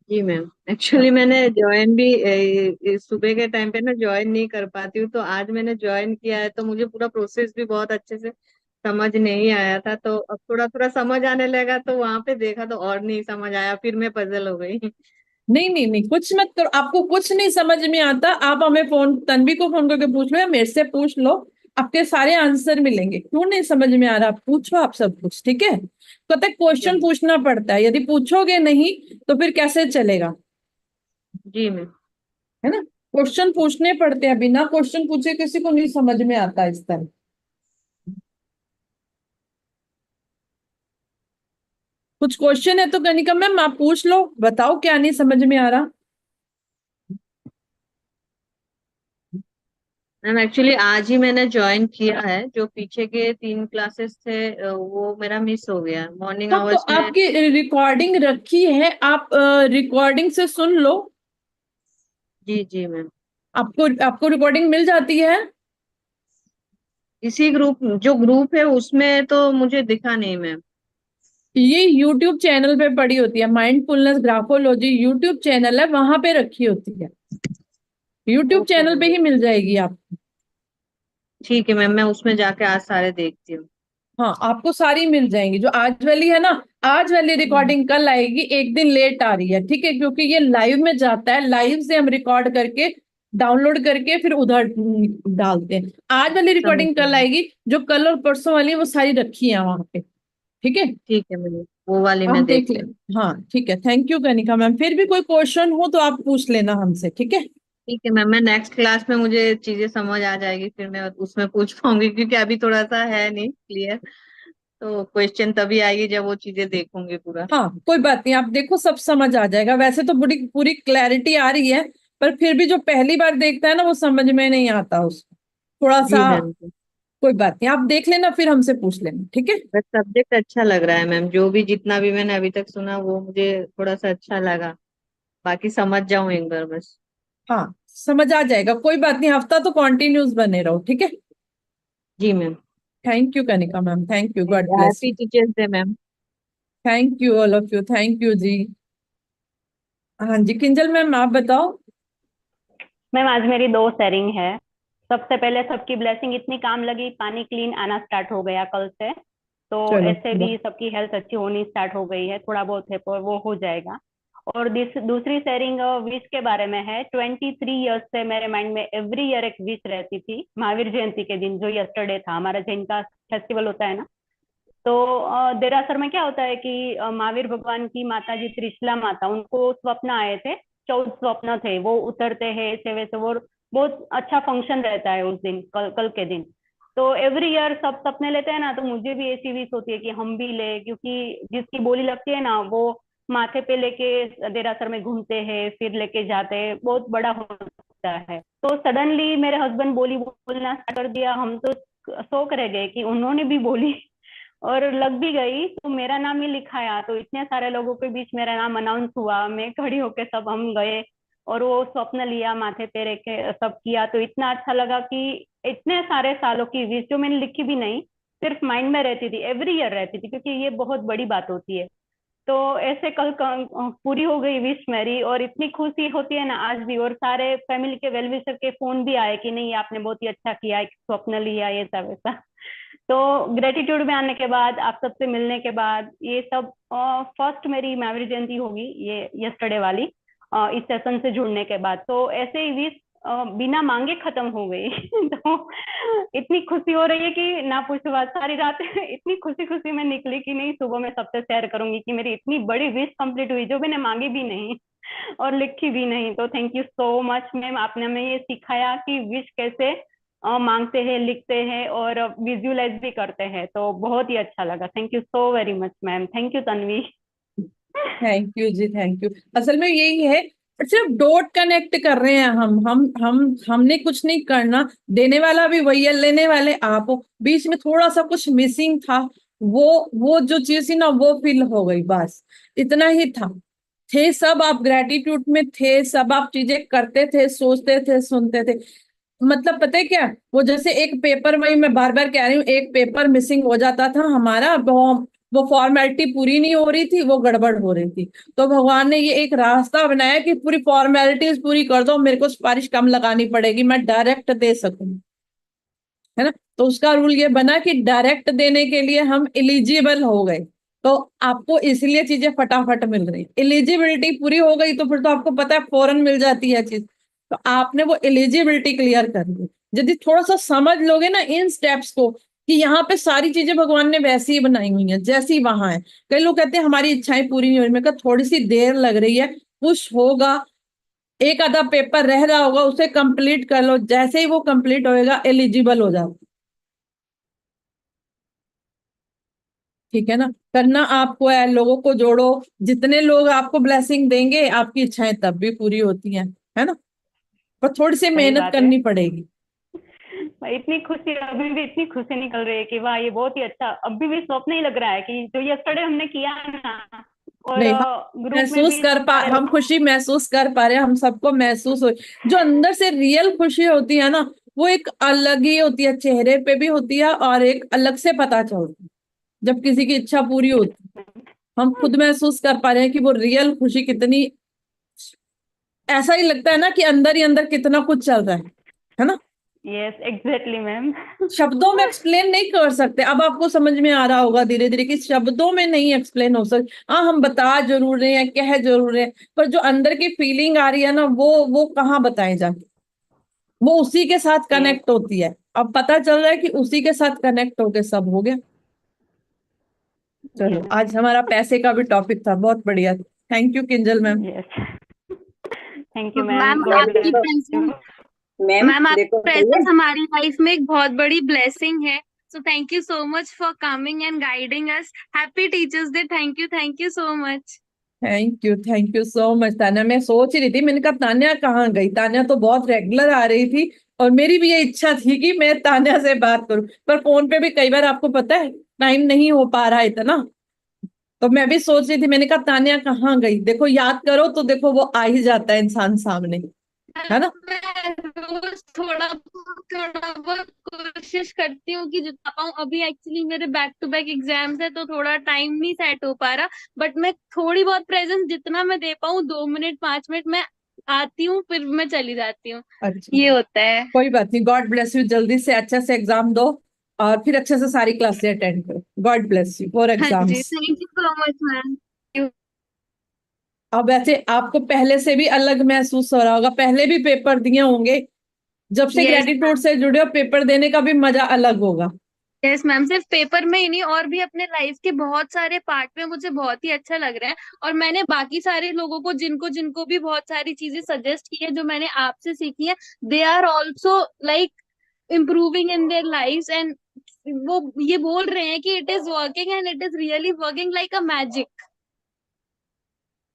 जी मैम, एक्चुअली मैंने ज्वाइन भी सुबह के टाइम पे ना ज्वाइन नहीं कर पाती हूँ, तो आज मैंने ज्वाइन किया है, तो मुझे पूरा प्रोसेस भी बहुत अच्छे से समझ नहीं आया था, तो अब थोड़ा थोड़ा समझ आने लगा, तो वहां पे देखा तो और नहीं समझ आया, फिर मैं पजल हो गई। नहीं नहीं नहीं, कुछ मत करो, आपको कुछ नहीं समझ में आता आप हमें फोन, तन्वी को फोन करके पूछ लो या मेरे से पूछ लो, आपके सारे आंसर मिलेंगे। क्यों नहीं समझ में आ रहा, आप पूछो, आप सब कुछ, ठीक है। पता है ठीक है क्वेश्चन मैम। पूछना पड़ता है, यदि पूछोगे नहीं तो फिर कैसे चलेगा, जी मैम। है ना। क्वेश्चन पूछने पड़ते हैं, बिना क्वेश्चन पूछे किसी को नहीं समझ में आता इस तरह। कुछ क्वेश्चन है तो कनिका मैम आप पूछ लो, बताओ क्या नहीं समझ में आ रहा। मैम एक्चुअली आज ही मैंने ज्वाइन किया है, जो पीछे के 3 क्लासेस थे वो मेरा मिस हो गया मॉर्निंग हाँ तो आवर्स में। आपकी रिकॉर्डिंग रखी है, आप रिकॉर्डिंग से सुन लो। जी जी मैम। आपको आपको रिकॉर्डिंग मिल जाती है। इसी ग्रुप, जो ग्रुप है उसमें तो मुझे दिखा नहीं मैम। ये यूट्यूब चैनल पे पड़ी होती है, माइंडफुलनेस ग्राफोलॉजी यूट्यूब चैनल है, वहां पे रखी होती है। यूट्यूब ओके चैनल पे मैम। ही मिल जाएगी आपको। ठीक है मैम, मैं उसमें जाके आज सारे देखती हूँ। हाँ आपको सारी मिल जाएंगी, जो आज वाली है ना, आज वाली हम्म। रिकॉर्डिंग कल आएगी, एक दिन लेट आ रही है, ठीक है, क्योंकि ये लाइव में जाता है, लाइव से हम रिकॉर्ड करके डाउनलोड करके फिर उधर डालते हैं। आज वाली समझ रिकॉर्डिंग कल गई। आएगी, जो कल और परसों वाली है वो सारी रखी है वहां पे, ठीक है। ठीक है मैम, वो वाली आप मैं देख देखती हूँ। लेना, हाँ ठीक है, थैंक यू कनिका मैम, फिर भी कोई क्वेश्चन हो तो आप पूछ लेना हमसे, ठीक है। ठीक है मैम, मैं नेक्स्ट क्लास में मुझे चीजें समझ आ जाएगी, फिर मैं उसमें पूछ पाऊंगी, क्योंकि अभी थोड़ा सा है नहीं क्लियर, तो क्वेश्चन तभी आएगी जब वो चीजें देखूंगी पूरा। हाँ कोई बात नहीं, आप देखो सब समझ आ जाएगा, वैसे तो पूरी पूरी क्लैरिटी आ रही है, पर फिर भी जो पहली बार देखता है ना वो समझ में नहीं आता उसको, थोड़ा जी सा। मैम। कोई बात नहीं, आप देख लेना फिर हमसे पूछ लेना, ठीक है। बस सब्जेक्ट अच्छा लग रहा है मैम, जो भी जितना भी मैंने अभी तक सुना वो मुझे थोड़ा सा अच्छा लगा, बाकी समझ जाऊं एक बार बस। हाँ समझ आ जाएगा, कोई बात नहीं, हफ्ता तो कॉन्टिन्यूस बने रहो, ठीक है। जी ma'am. Thank you Kanika ma'am, thank you, God bless happy you. Teachers day ma'am. Thank you all of you, thank you जी। हाँ जी किंजल मैम आप बताओ। मैम आज मेरी 2 शेयरिंग है। सबसे पहले सबकी ब्लेसिंग इतनी काम लगी, पानी क्लीन आना स्टार्ट हो गया कल से। तो चलो ऐसे भी सबकी हेल्थ अच्छी होनी स्टार्ट हो गई है, थोड़ा बहुत है पर वो हो जाएगा। और दूसरी शेयरिंग विश के बारे में है। 23 ईयर्स से मेरे माइंड में एवरी ईयर एक विश रहती थी, महावीर जयंती के दिन, जो यस्टरडे था, हमारा जैन का फेस्टिवल होता है ना। तो देरासर में क्या होता है कि महावीर भगवान की माता जी त्रिशला माता, उनको स्वप्न आए थे। 14 स्वप्न थे, वो उतरते हैं ऐसे वैसे, वो बहुत अच्छा फंक्शन रहता है उस दिन, कल के दिन। तो एवरी ईयर सब सपने लेते हैं ना, तो मुझे भी ऐसी विश होती है कि हम भी ले, क्योंकि जिसकी बोली लगती है ना, वो माथे पे लेके देरासर में घूमते हैं, फिर लेके जाते हैं, बहुत बड़ा होता है। तो सडनली मेरे हस्बैंड बोलना स्टार्ट कर दिया, हम तो शौक रह गए कि उन्होंने भी बोली और लग भी गई, तो मेरा नाम ही लिखाया, तो इतने सारे लोगों के बीच मेरा नाम अनाउंस हुआ, मैं खड़ी होके सब हम गए और वो स्वप्न लिया, माथे पे रख के सब किया, तो इतना अच्छा लगा कि इतने सारे सालों की विश जो मैंने लिखी भी नहीं, सिर्फ माइंड में रहती थी, एवरी ईयर रहती थी, क्योंकि ये बहुत बड़ी बात होती है। तो ऐसे कल पूरी हो गई विश मेरी, और इतनी खुशी होती है ना आज भी, और सारे फैमिली के वेल विशर के फोन भी आए कि नहीं आपने बहुत ही अच्छा किया, एक स्वप्न लिया, ये सब ऐसा। तो ग्रेटिट्यूड में आने के बाद, आप सबसे मिलने के बाद, ये सब फर्स्ट मेरी महावीर जयंती होगी ये यस्टरडे वाली, इस सेशन से जुड़ने के बाद। तो ऐसे ही विश बिना मांगे खत्म हो गई। तो इतनी खुशी हो रही है कि ना पूछो बात। सारी रात इतनी खुशी खुशी में निकली कि नहीं, सुबह मैं सबसे शेयर करूंगी कि मेरी इतनी बड़ी विश कंप्लीट हुई जो मैंने मांगी भी नहीं और लिखी भी नहीं। तो thank you so much ma'am, आपने हमें ये सिखाया कि विश कैसे मांगते हैं, लिखते हैं और विजुअलाइज भी करते हैं। तो बहुत ही अच्छा लगा। Thank you so very much ma'am. Thank you Tanvi. Thank you ji, thank you. असल में यही है, सिर्फ डॉट कनेक्ट कर रहे हैं हमने कुछ नहीं करना। देने वाला भी वही है, लेने वाले आप हो। बीच में थोड़ा सा कुछ मिसिंग था, वो जो चीज थी ना वो फिल हो गई, बस इतना ही था। थे सब आप ग्रेटिट्यूड में थे, सब आप चीजें करते थे, सोचते थे, सुनते थे। मतलब पता है क्या, वो जैसे एक पेपर, वही मैं बार बार कह रही हूँ, एक पेपर मिसिंग हो जाता था हमारा, वो फॉर्मेलिटी पूरी नहीं हो रही थी, वो गड़बड़ हो रही थी। तो भगवान ने ये एक रास्ता बनाया कि पूरी फॉर्मेलिटीज पूरी कर दो, मेरे को सिफारिश कम लगानी पड़ेगी, मैं डायरेक्ट दे सकूं, है ना। तो उसका रूल ये बना कि डायरेक्ट देने के लिए हम एलिजिबल हो गए। तो आपको इसलिए चीजें फटाफट मिल रही, एलिजिबिलिटी पूरी हो गई तो फिर तो आपको पता है फौरन मिल जाती है चीज। तो आपने वो एलिजिबिलिटी क्लियर कर ली। यदि थोड़ा सा समझ लोगे ना इन स्टेप्स को, कि यहाँ पे सारी चीजें भगवान ने वैसी ही बनाई हुई हैं जैसी वहां है। कई लोग कहते हैं हमारी इच्छाएं पूरी नहीं हो रही, मैं कहा थोड़ी सी देर लग रही है, कुछ होगा, एक आधा पेपर रह रहा होगा, उसे कंप्लीट कर लो, जैसे ही वो कंप्लीट होएगा एलिजिबल हो जाओ। ठीक है ना, करना आपको है, लोगों को जोड़ो, जितने लोग आपको ब्लेसिंग देंगे आपकी इच्छाएं तब भी पूरी होती हैं, है ना। पर थोड़ी सी सही मेहनत बात है। करनी पड़ेगी। इतनी खुशी, अभी भी इतनी खुशी निकल रही है कि वाह ये बहुत ही अच्छा। अभी भी स्वप्न ही लग रहा है कि जो यस्टरडे हमने किया ना, और नहीं, ग्रुप में भी जो सारे हम खुशी महसूस कर पा रहे हैं, हम सबको महसूस हो, जो अंदर से रियल खुशी होती है ना, वो एक अलग ही होती है, चेहरे पे भी होती है और एक अलग से पता चलती है जब किसी की इच्छा पूरी होती है। हम खुद महसूस कर पा रहे हैं कि वो रियल खुशी कितनी, ऐसा ही लगता है ना कि अंदर ही अंदर कितना कुछ चल रहा है ना। Yes exactly ma'am. शब्दों में एक्सप्लेन नहीं कर सकते। अब आपको समझ में आ रहा होगा धीरे धीरे कि शब्दों में नहीं एक्सप्लेन हो सकता। हाँ, हम बता जरूर रहे हैं, कह जरूर रहे हैं, पर जो अंदर की फीलिंग आ रही है ना, वो कहाँ बताए जाके, वो उसी के साथ यस कनेक्ट होती है। अब पता चल रहा है कि उसी के साथ कनेक्ट होके सब हो गया। चलो, यस आज हमारा पैसे का भी टॉपिक था, बहुत बढ़िया। Thank you Kinjal ma'am. Yes. Thank you ma'am, ma'am God आपकी ब्लेस प्रेजेंस यू। मैम आपकी देखो प्रेजेंस हमारी लाइफ में एक बहुत बड़ी ब्लेसिंग है। So thank you so much for coming and guiding us. Happy teachers day. Thank you so much. Thank you so much Tanya. मैं सोच ही रही थी, मैंने कहा तान्या कहाँ गई, तान्या तो बहुत रेगुलर आ रही थी, और मेरी भी ये इच्छा थी कि मैं तान्या से बात करूं, पर फोन पे भी कई बार आपको पता है टाइम नहीं हो पा रहा है इतना। तो मैं भी सोच रही थी, मैंने कहा तान्या कहाँ गई, देखो याद करो तो देखो वो आ ही जाता है इंसान सामने, है ना। मैं रोज थोड़ा बहुत कोशिश करती हूँ कि जितना पाऊँ। अभी एक्चुअली मेरे बैक टू बैक एग्जाम्स है तो थोड़ा टाइम नहीं सेट हो पा रहा, बट मैं थोड़ी बहुत प्रेजेंस जितना मैं दे पाऊँ, 2 मिनट 5 मिनट मैं आती हूँ, फिर मैं चली जाती हूँ। अच्छा, ये होता है। कोई बात नहीं, गॉड ब्लेस यू। जल्दी से अच्छे से एग्जाम दो और फिर अच्छे से सारी क्लासें अटेंड करो। गॉड ब्लेस यू फॉर हाँ जी, exams. Thank you so much ma'am. अब वैसे आपको पहले से भी अलग महसूस हो रहा होगा, पहले भी पेपर दिए होंगे, जब से यस ग्रेटिट्यूड से जुड़े हो पेपर देने का भी मजा अलग होगा। यस मैम, सिर्फ पेपर में ही नहीं और भी अपने लाइफ के बहुत सारे पार्ट में मुझे बहुत ही अच्छा लग रहा है। और मैंने बाकी सारे लोगों को जिनको जिनको भी बहुत सारी चीजें सजेस्ट की है जो मैंने आपसे सीखी है, they are also like improving in their lives, and वो ये बोल रहे हैं कि it is working and it is really working like a magic.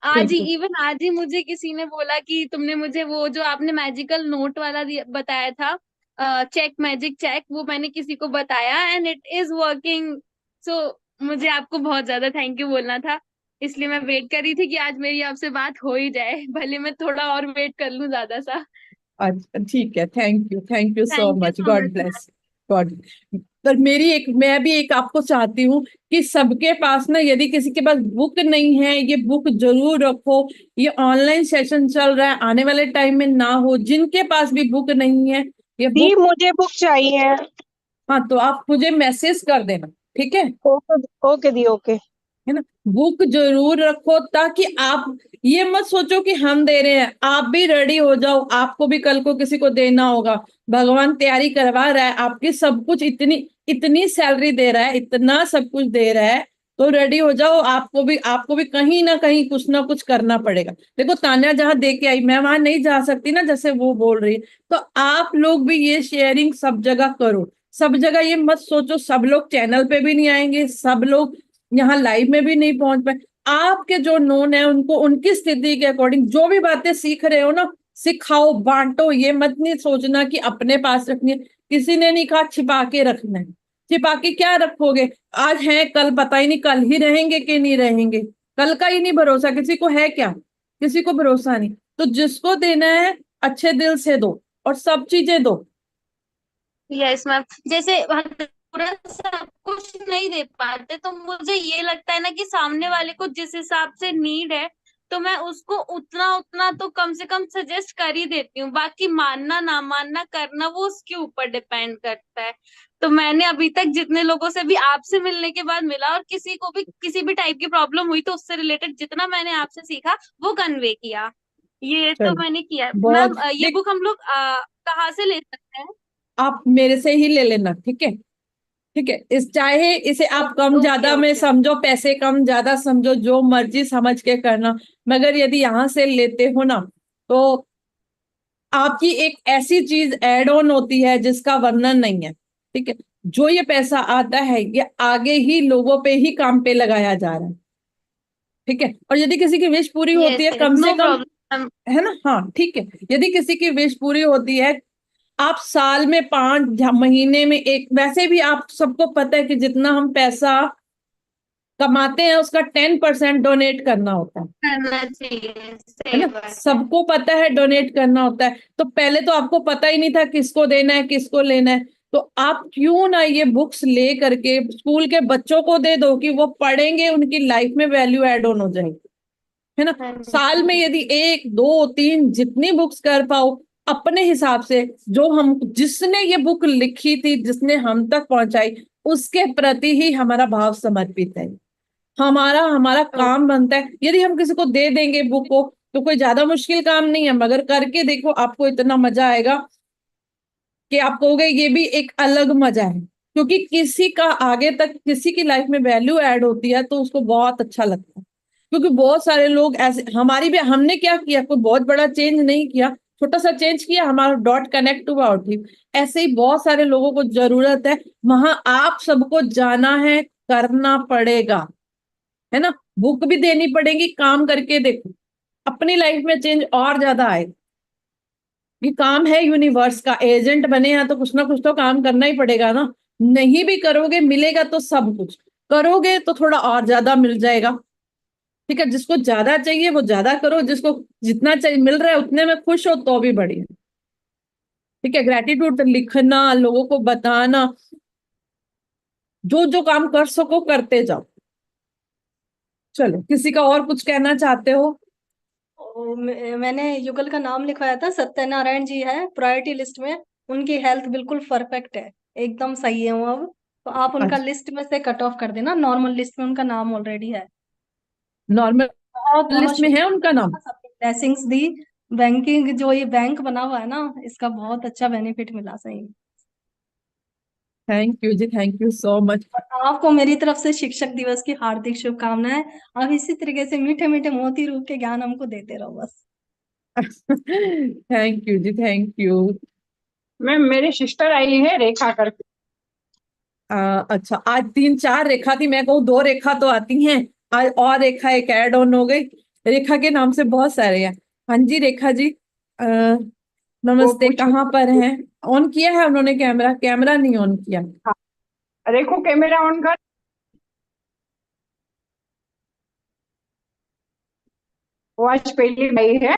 बिल्कुल। आज ही मुझे किसी ने बोला कि तुमने मुझे वो जो आपने मैजिकल नोट वाला बताया था, चेक मैजिक चेक, वो मैंने किसी को बताया एंड इट इज वर्किंग। सो मुझे आपको बहुत ज्यादा थैंक यू बोलना था, इसलिए मैं वेट कर रही थी कि आज मेरी आपसे बात हो ही जाए, भले मैं थोड़ा और वेट कर लूं ज्यादा सा। अच्छा ठीक है, thank you so thank you much, so God much ma'am. Bless. God. तो मैं भी एक आपको चाहती हूँ कि सबके पास ना, यदि किसी के पास बुक नहीं है, ये बुक जरूर रखो। ये ऑनलाइन सेशन चल रहा है, आने वाले टाइम में ना हो जिनके पास भी बुक नहीं है, ये दी बुक। मुझे बुक चाहिए। हाँ, तो आप मुझे मैसेज कर देना, ठीक है। ओके ओके दी ओके। है ना। बुक जरूर रखो ताकि आप ये मत सोचो कि हम दे रहे हैं, आप भी रेडी हो जाओ, आपको भी कल को किसी को देना होगा। भगवान तैयारी करवा रहा है आपकी, सब कुछ इतनी इतनी सैलरी दे रहा है, इतना सब कुछ दे रहा है, तो रेडी हो जाओ। आपको भी कहीं ना कहीं कुछ ना कुछ करना पड़ेगा। देखो तान्या जहां दे के आई, मैं वहां नहीं जा सकती ना, जैसे वो बोल रही है। तो आप लोग भी ये शेयरिंग सब जगह करो। सब जगह ये मत सोचो सब लोग चैनल पे भी नहीं आएंगे, सब लोग यहाँ लाइव में भी नहीं पहुंच पाए। आपके जो नोन है उनको उनकी स्थिति के अकॉर्डिंग जो भी बातें सीख रहे हो ना, सिखाओ, बांटो। ये मत नहीं सोचना कि अपने पास रखनी है। किसी ने नहीं कहा छिपा के रखना है। छिपा के क्या रखोगे? आज है कल पता ही नहीं, कल ही रहेंगे कि नहीं रहेंगे, कल का ही नहीं भरोसा, किसी को है क्या? किसी को भरोसा नहीं। तो जिसको देना है अच्छे दिल से दो और सब चीजें दो। यस मैम, जैसे हम पूरा सब कुछ नहीं दे पाते तो मुझे ये लगता है ना कि सामने वाले को जिस हिसाब से नीड है तो मैं उसको उतना उतना तो कम से कम सजेस्ट कर ही देती हूँ। बाकी मानना ना मानना करना वो उसके ऊपर डिपेंड करता है। तो मैंने अभी तक जितने लोगों से भी आपसे मिलने के बाद मिला और किसी को भी किसी भी टाइप की प्रॉब्लम हुई तो उससे रिलेटेड जितना मैंने आपसे सीखा वो कन्वे किया। ये तो चलो मैंने किया। बहुत मैम ये देख, बुक हम लोग कहाँ से ले सकते हैं? आप मेरे से ही ले लेना, ठीक है? ठीक है, इस चाहे इसे आप कम ओके ज्यादा में ओके। समझो, पैसे कम ज्यादा समझो, जो मर्जी समझ के करना। मगर यदि यहाँ से लेते हो ना, तो आपकी एक ऐसी चीज ऐड ऑन होती है जिसका वर्णन नहीं है। ठीक है, जो ये पैसा आता है ये आगे ही लोगों पे ही काम पे लगाया जा रहा है। ठीक है, और यदि किसी की विश पूरी होती यस है यस, कम से नो कम, प्रॉब्लम। है ना, हाँ ठीक है, यदि किसी की विश पूरी होती है, आप साल में 5 महीने में एक, वैसे भी आप सबको पता है कि जितना हम पैसा कमाते हैं उसका 10% डोनेट करना होता करना चाहिए, है सही ना, बात है। सबको पता है डोनेट करना होता है। तो पहले तो आपको पता ही नहीं था किसको देना है किसको लेना है, तो आप क्यों ना ये बुक्स ले करके स्कूल के बच्चों को दे दो कि वो पढ़ेंगे, उनकी लाइफ में वैल्यू ऐड ऑन हो जाएगी, है ना। हाँ साल में जी। यदि 1 2 3 जितनी बुक्स कर पाओ अपने हिसाब से, जो हम जिसने ये बुक लिखी थी, जिसने हम तक पहुंचाई, उसके प्रति ही हमारा भाव समर्पित है। हमारा हमारा ओ, काम बनता है। यदि हम किसी को दे देंगे बुक को तो कोई ज्यादा मुश्किल काम नहीं है, मगर करके देखो आपको इतना मजा आएगा कि आप कहोगे ये भी एक अलग मजा है। क्योंकि किसी का आगे तक किसी की लाइफ में वैल्यू ऐड होती है तो उसको बहुत अच्छा लगता है। क्योंकि बहुत सारे लोग ऐसे, हमारी भी, हमने क्या किया, कोई बहुत बड़ा चेंज नहीं किया, छोटा सा चेंज किया, हमारा डॉट कनेक्ट हुआ और ठीक। ऐसे ही बहुत सारे लोगों को जरूरत है, वहां आप सबको जाना है, करना पड़ेगा, है ना। बुक भी देनी पड़ेगी, काम करके देखो अपनी लाइफ में चेंज और ज्यादा आएगा। ये काम है यूनिवर्स का, एजेंट बने हैं तो कुछ ना कुछ तो काम करना ही पड़ेगा ना। नहीं भी करोगे मिलेगा तो सब कुछ, करोगे तो थोड़ा और ज्यादा मिल जाएगा। ठीक है, जिसको ज्यादा चाहिए वो ज्यादा करो, जिसको जितना चाहिए मिल रहा है उतने में खुश हो तो भी बढ़िया। ठीक है, ग्रेटिट्यूड लिखना, लोगों को बताना, जो जो काम कर सको करते जाओ। चलो, किसी का और कुछ कहना चाहते हो? मैंने युगल का नाम लिखवाया था, सत्यनारायण जी है प्रायोरिटी लिस्ट में। उनकी हेल्थ बिल्कुल परफेक्ट है, एकदम सही है वो अब। तो आप उनका अच्छा, लिस्ट में से कट ऑफ कर देना, नॉर्मल लिस्ट में उनका नाम ऑलरेडी है। नॉर्मल बहुत बहुत लिस्ट में है उनका शुक्रिया, नाम? सबने ब्लेसिंग्स दी। बैंकिंग जो ये बैंक बना हुआ है ना, इसका बहुत अच्छा बेनिफिट मिला सही। Thank you ji, thank you so much. और आपको मेरी तरफ से शिक्षक दिवस की हार्दिक शुभकामनाएं। आप इसी तरीके से मीठे मीठे मोती रूप के ज्ञान हमको देते रहो बस। Thank you ji, thank you. Ma'am मेरी सिस्टर आई है रेखा करके। अच्छा, आज 3 4 रेखा थी, मैं कहूँ 2 रेखा तो आती हैं, आज और रेखा एक ऐड ऑन हो गई। रेखा के नाम से बहुत सारे हैं। हाँ जी रेखा जी, वो नमस्ते, पूछ कहाँ पर हैं? ऑन किया है उन्होंने कैमरा? कैमरा नहीं ऑन किया। हाँ, रेखो कैमरा ऑन कर। वो आज पहली आई है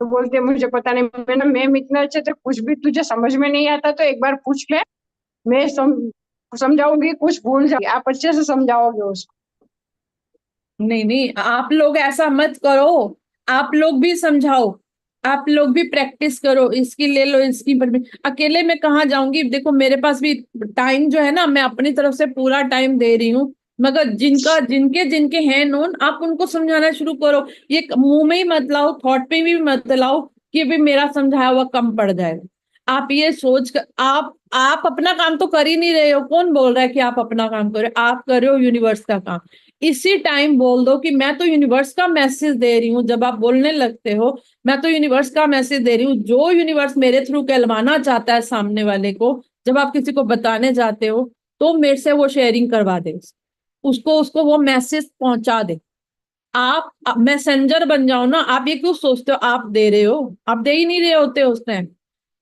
तो बोलते मुझे पता नहीं। मैंने मैम इतना अच्छे से कुछ भी तुझे समझ में नहीं आता तो एक बार पूछ ले, मैं समझाऊंगी, कुछ भूल जाओगी आप अच्छे से समझाओगे उसको। नहीं नहीं, आप लोग ऐसा मत करो, आप लोग भी समझाओ, आप लोग भी प्रैक्टिस करो, इसकी ले लो, इसकी अकेले मैं कहाँ जाऊंगी? देखो मेरे पास भी टाइम जो है ना, मैं अपनी तरफ से पूरा टाइम दे रही हूँ, मगर जिनका जिनके जिनके हैं नोन, आप उनको समझाना शुरू करो। ये मुंह में ही मत लाओ, थॉट पे भी मत लाओ कि भी मेरा समझाया हुआ कम पड़ जाएगा। आप ये सोच कर, आप अपना काम तो कर ही नहीं रहे हो। कौन बोल रहा है कि आप अपना काम करो? आप कर रहे हो यूनिवर्स का काम। इसी टाइम बोल दो कि मैं तो यूनिवर्स का मैसेज दे रही हूँ। जब आप बोलने लगते हो मैं तो यूनिवर्स का मैसेज दे रही हूँ, जो यूनिवर्स मेरे थ्रू कहलवाना चाहता है सामने वाले को, जब आप किसी को बताने जाते हो तो मेरे से वो शेयरिंग करवा दे, उसको उसको वो मैसेज पहुंचा दे। आप मैसेंजर बन जाओ ना। आप ये क्यों सोचते हो आप दे रहे हो? आप दे ही नहीं रहे होते उस टाइम।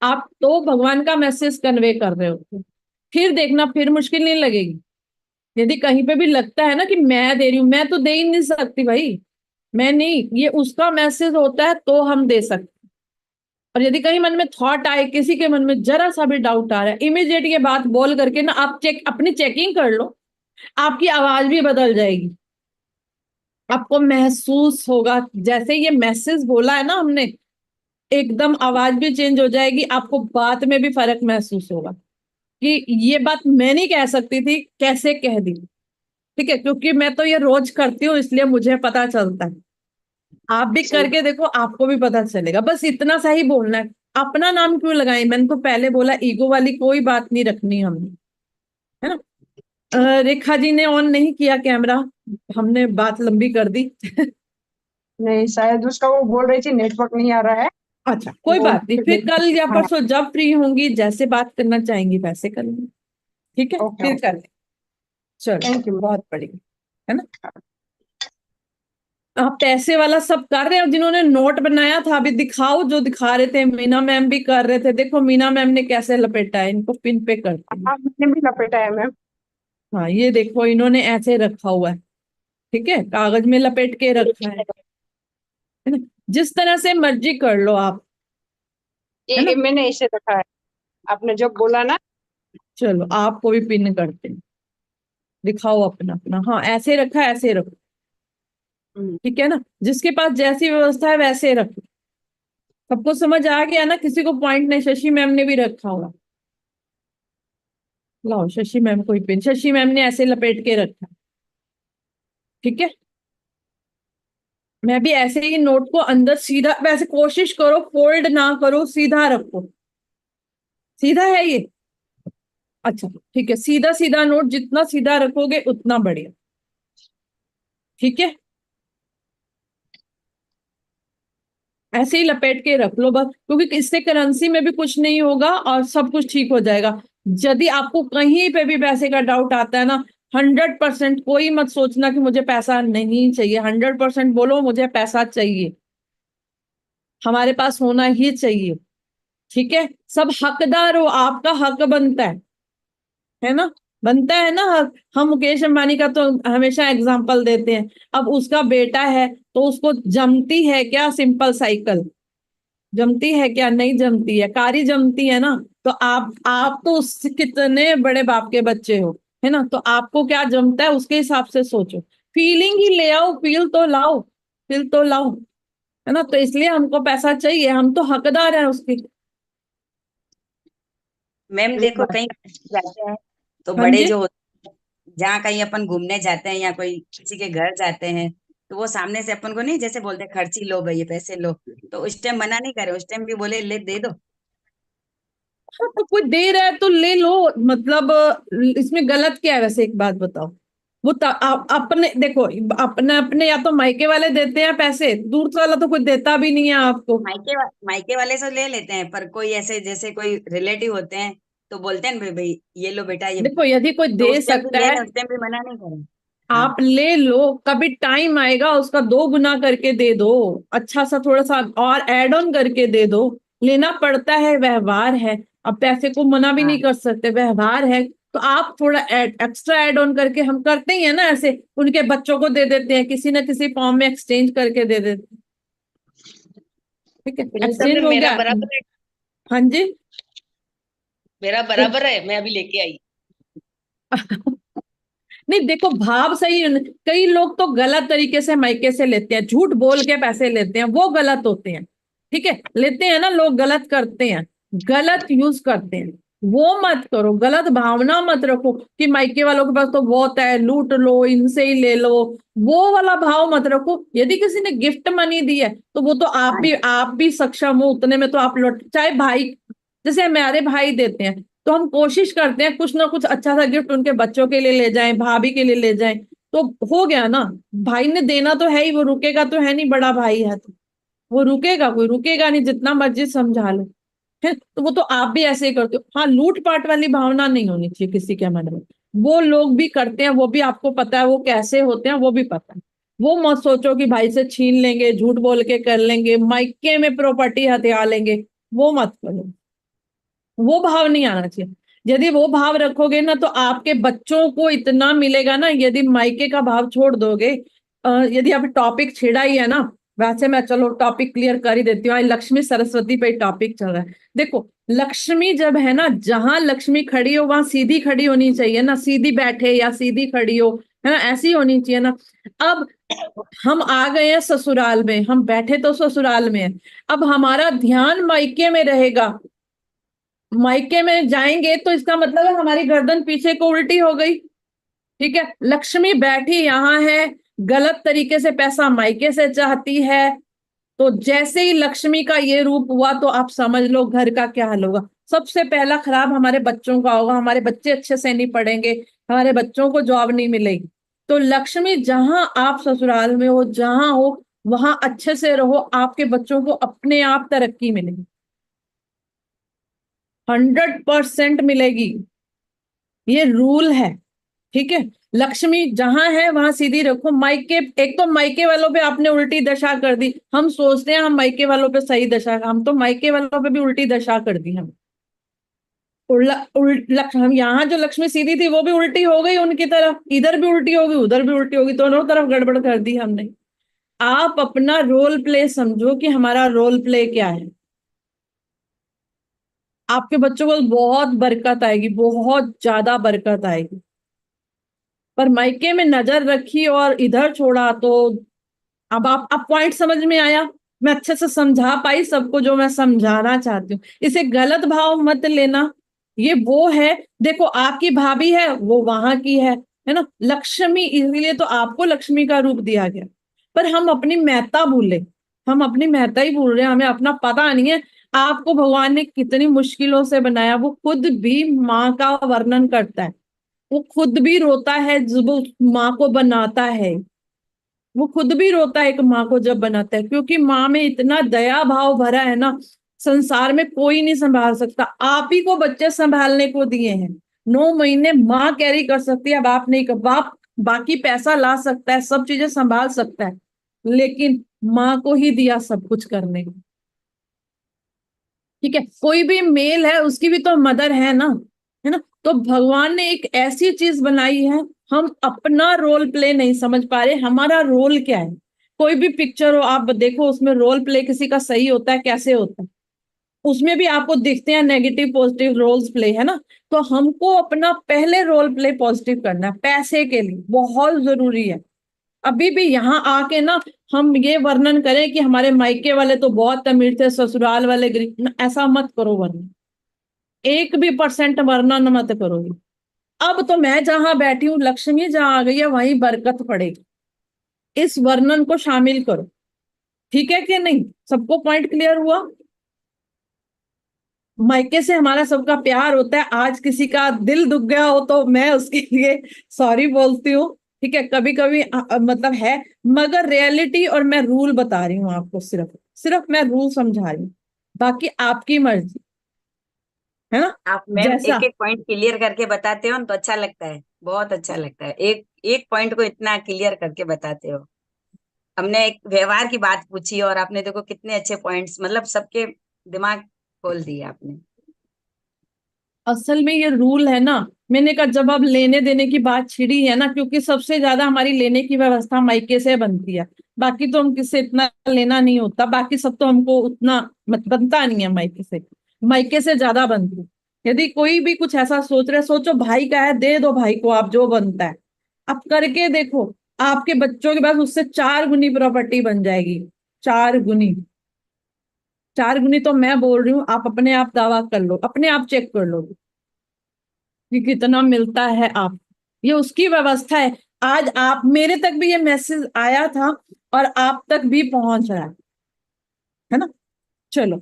आप तो भगवान का मैसेज कन्वे कर रहे होते। फिर देखना, फिर मुश्किल नहीं लगेगी। यदि कहीं पे भी लगता है ना कि मैं दे रही हूं, मैं तो दे ही नहीं सकती भाई, मैं नहीं, ये उसका मैसेज होता है तो हम दे सकते। और यदि कहीं मन में थॉट आए, किसी के मन में जरा सा भी डाउट आ रहा है, इमीडिएट ये बात बोल करके ना आप अपनी चेकिंग कर लो। आपकी आवाज भी बदल जाएगी। आपको महसूस होगा जैसे ये मैसेज बोला है ना हमने, एकदम आवाज भी चेंज हो जाएगी। आपको बात में भी फर्क महसूस होगा कि ये बात मैं नहीं कह सकती थी, कैसे कह दी। ठीक है, क्योंकि मैं तो ये रोज करती हूँ इसलिए मुझे पता चलता है। आप भी करके देखो, आपको भी पता चलेगा। बस इतना सा ही बोलना है। अपना नाम क्यों लगाए? मैंने तो पहले बोला, ईगो वाली कोई बात नहीं रखनी हमने, है ना। रेखा जी ने ऑन नहीं किया कैमरा, हमने बात लंबी कर दी। नहीं, शायद उसका वो बोल रही थी नेटवर्क नहीं आ रहा है। अच्छा, कोई वो बात नहीं, फिर कल या हाँ, परसों जब फ्री होंगी, जैसे बात करना चाहेंगी वैसे कर लेंगे। ठीक है, ओके फिर ओके, कर लेंगे। चलो, थैंक यू। बहुत बढ़िया, है ना। आप पैसे वाला सब कर रहे हो, जिन्होंने नोट बनाया था अभी दिखाओ, जो दिखा रहे थे। मीना मैम भी कर रहे थे, देखो मीना मैम ने कैसे लपेटा है। इनको पिन पे करते हैं। हाँ, मैंने भी लपेटा है मैम। हाँ, ये देखो इन्होंने ऐसे रखा हुआ है। ठीक है, कागज में लपेट के रखा है ना। जिस तरह से मर्जी कर लो आप, है ना। ये मैंने इसे रखा है, आपने जब बोला ना। चलो, आपको भी पिन करते हैं। दिखाओ अपना अपना। हाँ, ऐसे रखा है, ऐसे रखो। ठीक है ना, जिसके पास जैसी व्यवस्था है वैसे रखो। सबको समझ आ गया ना? किसी को पॉइंट नहीं? शशि मैम ने भी रखा हुआ। लाओ शशि मैम को ही पिन। शशि मैम ने ऐसे लपेट के रखा। ठीक है, मैं भी ऐसे ही नोट को अंदर सीधा, वैसे कोशिश करो फोल्ड ना करो, सीधा रखो। सीधा है ये? अच्छा, ठीक है, सीधा सीधा नोट, जितना सीधा रखोगे उतना बढ़िया। ठीक है, ऐसे ही लपेट के रख लो बस, क्योंकि इससे करेंसी में भी कुछ नहीं होगा और सब कुछ ठीक हो जाएगा। यदि आपको कहीं पे भी पैसे का डाउट आता है ना, 100% कोई मत सोचना कि मुझे पैसा नहीं चाहिए। 100% बोलो मुझे पैसा चाहिए, हमारे पास होना ही चाहिए। ठीक है, सब हकदार हो, आपका हक बनता है ना। बनता है ना हक। हम मुकेश अंबानी का तो हमेशा एग्जाम्पल देते हैं। अब उसका बेटा है तो उसको जमती है क्या सिंपल साइकिल? जमती है क्या? नहीं जमती है, कारी जमती है ना। तो आप तो उससे कितने बड़े बाप के बच्चे हो, है ना। तो आपको क्या जमता है उसके हिसाब से सोचो। फीलिंग ही ले आओ, फील तो लाओ, फील तो लाओ, है ना। तो इसलिए हमको पैसा चाहिए, हम तो हकदार हैं उसके। मैम सही देखो बात। कहीं जाते हैं तो हाँ बड़े जी, जो होते हैं, जहाँ कहीं अपन घूमने जाते हैं या कोई किसी के घर जाते हैं, तो वो सामने से अपन को नहीं जैसे बोलते हैं, खर्ची लो भाई ये पैसे लो, तो उस टाइम मना नहीं करे, उस टाइम भी बोले ले दे दो। हाँ, तो कोई दे रहा है तो ले लो। मतलब इसमें गलत क्या है वैसे? एक बात बताओ। वो अपने देखो, अपने अपने या तो मायके वाले देते हैं पैसे, दूर वाला तो कोई देता भी नहीं है आपको। मायके वाले से ले लेते हैं, पर कोई ऐसे जैसे कोई रिलेटिव होते हैं तो बोलते हैं भाई भाई ये लो बेटा ये, देखो, यदि कोई तो दे उस टाइम सकता भी ले है, लें, उस टाइम भी मना नहीं करें। हाँ आप ले लो। कभी टाइम आएगा उसका 2 गुना करके दे दो, अच्छा सा थोड़ा सा और एड ऑन करके दे दो। लेना पड़ता है, व्यवहार है। अब पैसे को मना भी नहीं हाँ कर सकते, व्यवहार है। तो आप थोड़ा एक्स्ट्रा एड ऑन करके, हम करते ही है ना ऐसे, उनके बच्चों को दे देते हैं, किसी ना किसी फॉर्म में एक्सचेंज करके दे देते हैं। ठीक है, सुनीता एक्सचेंज मैम हो मेरा गया। बराबर है, हाँ जी। मेरा बराबर है, मैं अभी लेके आई। नहीं, देखो भाव सही। कई लोग तो गलत तरीके से मायके से लेते हैं, झूठ बोल के पैसे लेते हैं, वो गलत होते हैं। ठीक है, लेते हैं ना लोग, गलत करते हैं, गलत यूज करते हैं। वो मत करो, गलत भावना मत रखो कि मायके वालों के पास तो बहुत है, लूट लो, इनसे ही ले लो, वो वाला भाव मत रखो। यदि किसी ने गिफ्ट मनी दी है तो वो तो आप भी सक्षम हो उतने में तो आप लौट, चाहे भाई, जैसे हमारे भाई देते हैं तो हम कोशिश करते हैं कुछ ना कुछ अच्छा सा गिफ्ट उनके बच्चों के लिए ले जाएं, भाभी के लिए ले जाएं, तो हो गया ना। भाई ने देना तो है ही, वो रुकेगा तो है नहीं, बड़ा भाई है तो वो रुकेगा, कोई रुकेगा नहीं, जितना मर्जी समझा लो है। तो वो तो आप भी ऐसे ही करते हो। हाँ, लूट पाट वाली भावना नहीं होनी चाहिए किसी के मन में। वो लोग भी करते हैं, वो भी आपको पता है वो कैसे होते हैं, वो भी पता है। वो मत सोचो कि भाई से छीन लेंगे, झूठ बोल के कर लेंगे, मायके में प्रॉपर्टी हथिया लेंगे, वो मत करो। वो भाव नहीं आना चाहिए। यदि वो भाव रखोगे ना तो आपके बच्चों को इतना मिलेगा ना, यदि मायके का भाव छोड़ दोगे। यदि आप टॉपिक छेड़ा ही है ना, वैसे मैं चलो टॉपिक क्लियर कर ही देती हूँ, आज लक्ष्मी सरस्वती पे टॉपिक चल रहा है। देखो, लक्ष्मी जब है ना, जहां लक्ष्मी खड़ी हो वहां सीधी खड़ी होनी चाहिए ना, सीधी बैठे या सीधी खड़ी हो, है ना, ऐसी होनी चाहिए ना। अब हम आ गए हैं ससुराल में, हम बैठे तो ससुराल में है, अब हमारा ध्यान मायके में रहेगा। मायके में जाएंगे तो इसका मतलब है हमारी गर्दन पीछे को उल्टी हो गई। ठीक है, लक्ष्मी बैठी यहाँ है, गलत तरीके से पैसा मायके से चाहती है, तो जैसे ही लक्ष्मी का ये रूप हुआ तो आप समझ लो घर का क्या हाल होगा। सबसे पहला खराब हमारे बच्चों का होगा, हमारे बच्चे अच्छे से नहीं पढ़ेंगे, हमारे बच्चों को जॉब नहीं मिलेगी। तो लक्ष्मी जहां आप ससुराल में हो, जहां हो वहां अच्छे से रहो, आपके बच्चों को अपने आप तरक्की मिलेगी, 100% मिलेगी, ये रूल है। ठीक है, लक्ष्मी जहां है वहां सीधी रखो। मायके, एक तो मायके वालों पे आपने उल्टी दशा कर दी, हम सोचते हैं हम मायके वालों पे सही दशा, हम तो मायके वालों पे भी उल्टी दशा कर दी। हम यहाँ जो लक्ष्मी सीधी थी वो भी उल्टी हो गई उनकी तरफ, इधर भी उल्टी होगी उधर भी उल्टी होगी, दोनों तरफ गड़बड़ कर दी हमने। आप अपना रोल प्ले समझो कि हमारा रोल प्ले क्या है, आपके बच्चों को बहुत बरकत आएगी, बहुत ज्यादा बरकत आएगी। पर मायके में नजर रखी और इधर छोड़ा तो अब आप पॉइंट समझ में आया, मैं अच्छे से समझा पाई सबको जो मैं समझाना चाहती हूँ। इसे गलत भाव मत लेना, ये वो है। देखो, आपकी भाभी है वो वहां की है ना, लक्ष्मी, इसलिए तो आपको लक्ष्मी का रूप दिया गया। पर हम अपनी महत्ता भूले, हम अपनी महत्ता ही भूल रहे हैं, हमें अपना पता नहीं है। आपको भगवान ने कितनी मुश्किलों से बनाया, वो खुद भी माँ का वर्णन करता है, वो खुद भी रोता है जब वो माँ को बनाता है, वो खुद भी रोता है एक माँ को जब बनाता है, क्योंकि माँ में इतना दया भाव भरा है ना, संसार में कोई नहीं संभाल सकता। आप ही को बच्चे संभालने को दिए हैं, 9 महीने माँ कैरी कर सकती है, बाप नहीं कर, बाप बाकी पैसा ला सकता है, सब चीजें संभाल सकता है, लेकिन माँ को ही दिया सब कुछ करने को। ठीक है, कोई भी मेल है उसकी भी तो मदर है ना, है ना। तो भगवान ने एक ऐसी चीज बनाई है, हम अपना रोल प्ले नहीं समझ पा रहे, हमारा रोल क्या है। कोई भी पिक्चर हो आप देखो, उसमें रोल प्ले किसी का सही होता है, कैसे होता है, उसमें भी आपको दिखते हैं नेगेटिव पॉजिटिव रोल्स प्ले, है ना। तो हमको अपना पहले रोल प्ले पॉजिटिव करना है, पैसे के लिए बहुत जरूरी है। अभी भी यहाँ आके ना हम ये वर्णन करें कि हमारे मायके वाले तो बहुत अमीर थे, ससुराल वाले गरीब, ऐसा मत करो वर्णन, 1% वर्णन मत करोगे। अब तो मैं जहां बैठी हूँ, लक्ष्मी जहां आ गई है वहीं बरकत पड़ेगी, इस वर्णन को शामिल करो। ठीक है कि नहीं, सबको पॉइंट क्लियर हुआ। मायके से हमारा सबका प्यार होता है, आज किसी का दिल दुख गया हो तो मैं उसके लिए सॉरी बोलती हूँ। ठीक है, कभी कभी मतलब है, मगर रियलिटी और मैं रूल बता रही हूँ आपको, सिर्फ सिर्फ मैं रूल समझा रही हूँ, बाकी आपकी मर्जी, है ना। आप मैम जैसा एक एक पॉइंट क्लियर करके बताते हो ना तो अच्छा लगता है, बहुत अच्छा लगता है, एक एक पॉइंट को इतना क्लियर करके बताते हो। हमने एक व्यवहार की बात पूछी और आपने देखो कितने अच्छे पॉइंट्स, मतलब सबके दिमाग खोल दिए आपने। असल में ये रूल है ना, मैंने कहा जब अब लेने देने की बात छिड़ी है ना, क्योंकि सबसे ज्यादा हमारी लेने की व्यवस्था मायके से बनती है, बाकी तो हम किससे इतना लेना नहीं होता, बाकी सब तो हमको उतना बनता नहीं है मायके से, मायके से ज्यादा बनती है। यदि कोई भी कुछ ऐसा सोच रहे, सोचो भाई का है, दे दो भाई को आप जो बनता है, आप करके देखो, आपके बच्चों के पास उससे 4 गुनी प्रॉपर्टी बन जाएगी, 4 गुनी। 4 गुनी तो मैं बोल रही हूँ, आप अपने आप दावा कर लो, अपने आप चेक कर लो। कि कितना मिलता है आप, ये उसकी व्यवस्था है। आज आप, मेरे तक भी ये मैसेज आया था और आप तक भी पहुंच रहा है ना। चलो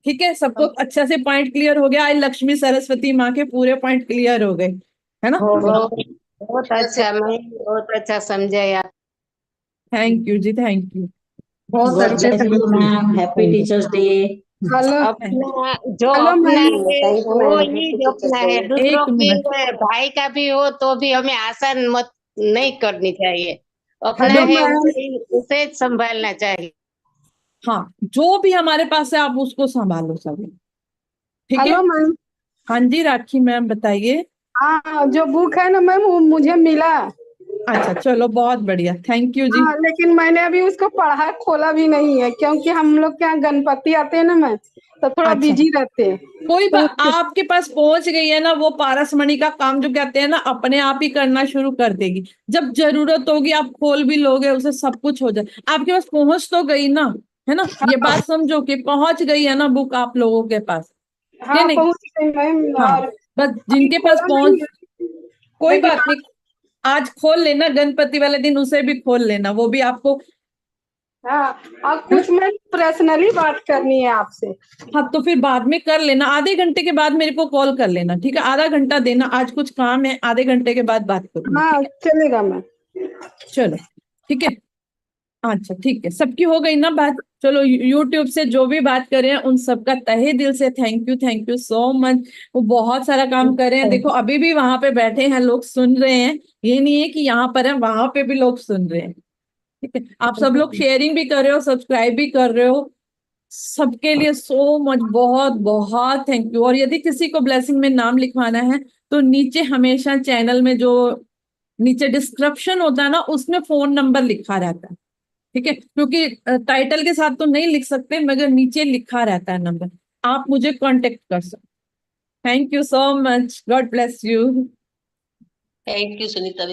ठीक है, सबको अच्छा से पॉइंट क्लियर हो गया। आज लक्ष्मी सरस्वती माँ के पूरे पॉइंट क्लियर हो गए, है ना। बहुत अच्छा मैम, बहुत अच्छा समझे आप। Thank you ji, thank you. बहुत अच्छे से मैम, हैप्पी टीचर्स डे। अपना जो अपना है वो ही जो अपना है, दूसरों एक की मिनट, भाई का भी हो तो भी हमें आसान मत नहीं करनी चाहिए। अपना हेलो है मैम, उसे संभालना चाहिए। हाँ जो भी हमारे पास है आप उसको संभालो सभी, ठीक है। Hello ma'am. हाँ जी राखी मैम बताइए। हाँ, जो बुक है ना मैम वो मुझे मिला। अच्छा चलो बहुत बढ़िया, थैंक यू जी। हाँ, लेकिन मैंने अभी उसको पढ़ा खोला भी नहीं है, क्योंकि हम लोग के यहाँ गणपति आते हैं ना मैम, तो थोड़ा अच्छा बिजी रहते हैं। कोई तो बात, आपके पास पहुंच गई है ना, वो पारसमणि का काम जो कहते हैं ना अपने आप ही करना शुरू कर देगी। जब जरूरत होगी आप खोल भी लोगे उसे, सब कुछ हो जाए। आपके पास पहुंच तो गई ना, है ना, ये बात समझो कि पहुंच गई है ना बुक आप लोगों के पास, कि हाँ, नहीं। पहुंच गई मैम। हाँ और बस अभी जिनके पास खोला नहीं पहुंच, है, कोई लेकिन बात नहीं, आज खोल लेना, गणपति वाले दिन उसे भी खोल लेना, वो भी आपको, हाँ, और है ना। कुछ मैम पर्सनली बात करनी है आपसे। हाँ तो फिर बाद में कर लेना, आधे घंटे के बाद मेरे को कॉल कर लेना, ठीक है। आधा घंटा देना, आज कुछ काम है, आधे घंटे के बाद बात करूंगी, हाँ, ठीक है। चलेगा मैम। चलो ठीक है, अच्छा ठीक है, सबकी हो गई ना बात। चलो यूट्यूब से जो भी बात कर रहे हैं उन सबका तहे दिल से थैंक यू सो मच। वो बहुत सारा काम कर रहे हैं, देखो अभी भी वहां पे बैठे हैं लोग सुन रहे हैं, ये नहीं है कि यहाँ पर है, वहां पे भी लोग सुन रहे हैं, ठीक है। आप सब लोग शेयरिंग भी कर रहे हो, सब्सक्राइब भी कर रहे हो, सबके लिए सो मच, बहुत बहुत थैंक यू। और यदि किसी को ब्लेसिंग में नाम लिखवाना है तो नीचे हमेशा चैनल में जो नीचे डिस्क्रिप्शन होता है ना उसमें फोन नंबर लिखा रहता है, ठीक है। क्योंकि टाइटल के साथ तो नहीं लिख सकते मगर नीचे लिखा रहता है नंबर, आप मुझे कांटेक्ट कर सकते। Thank you so much, God bless you. Thank you Sunita.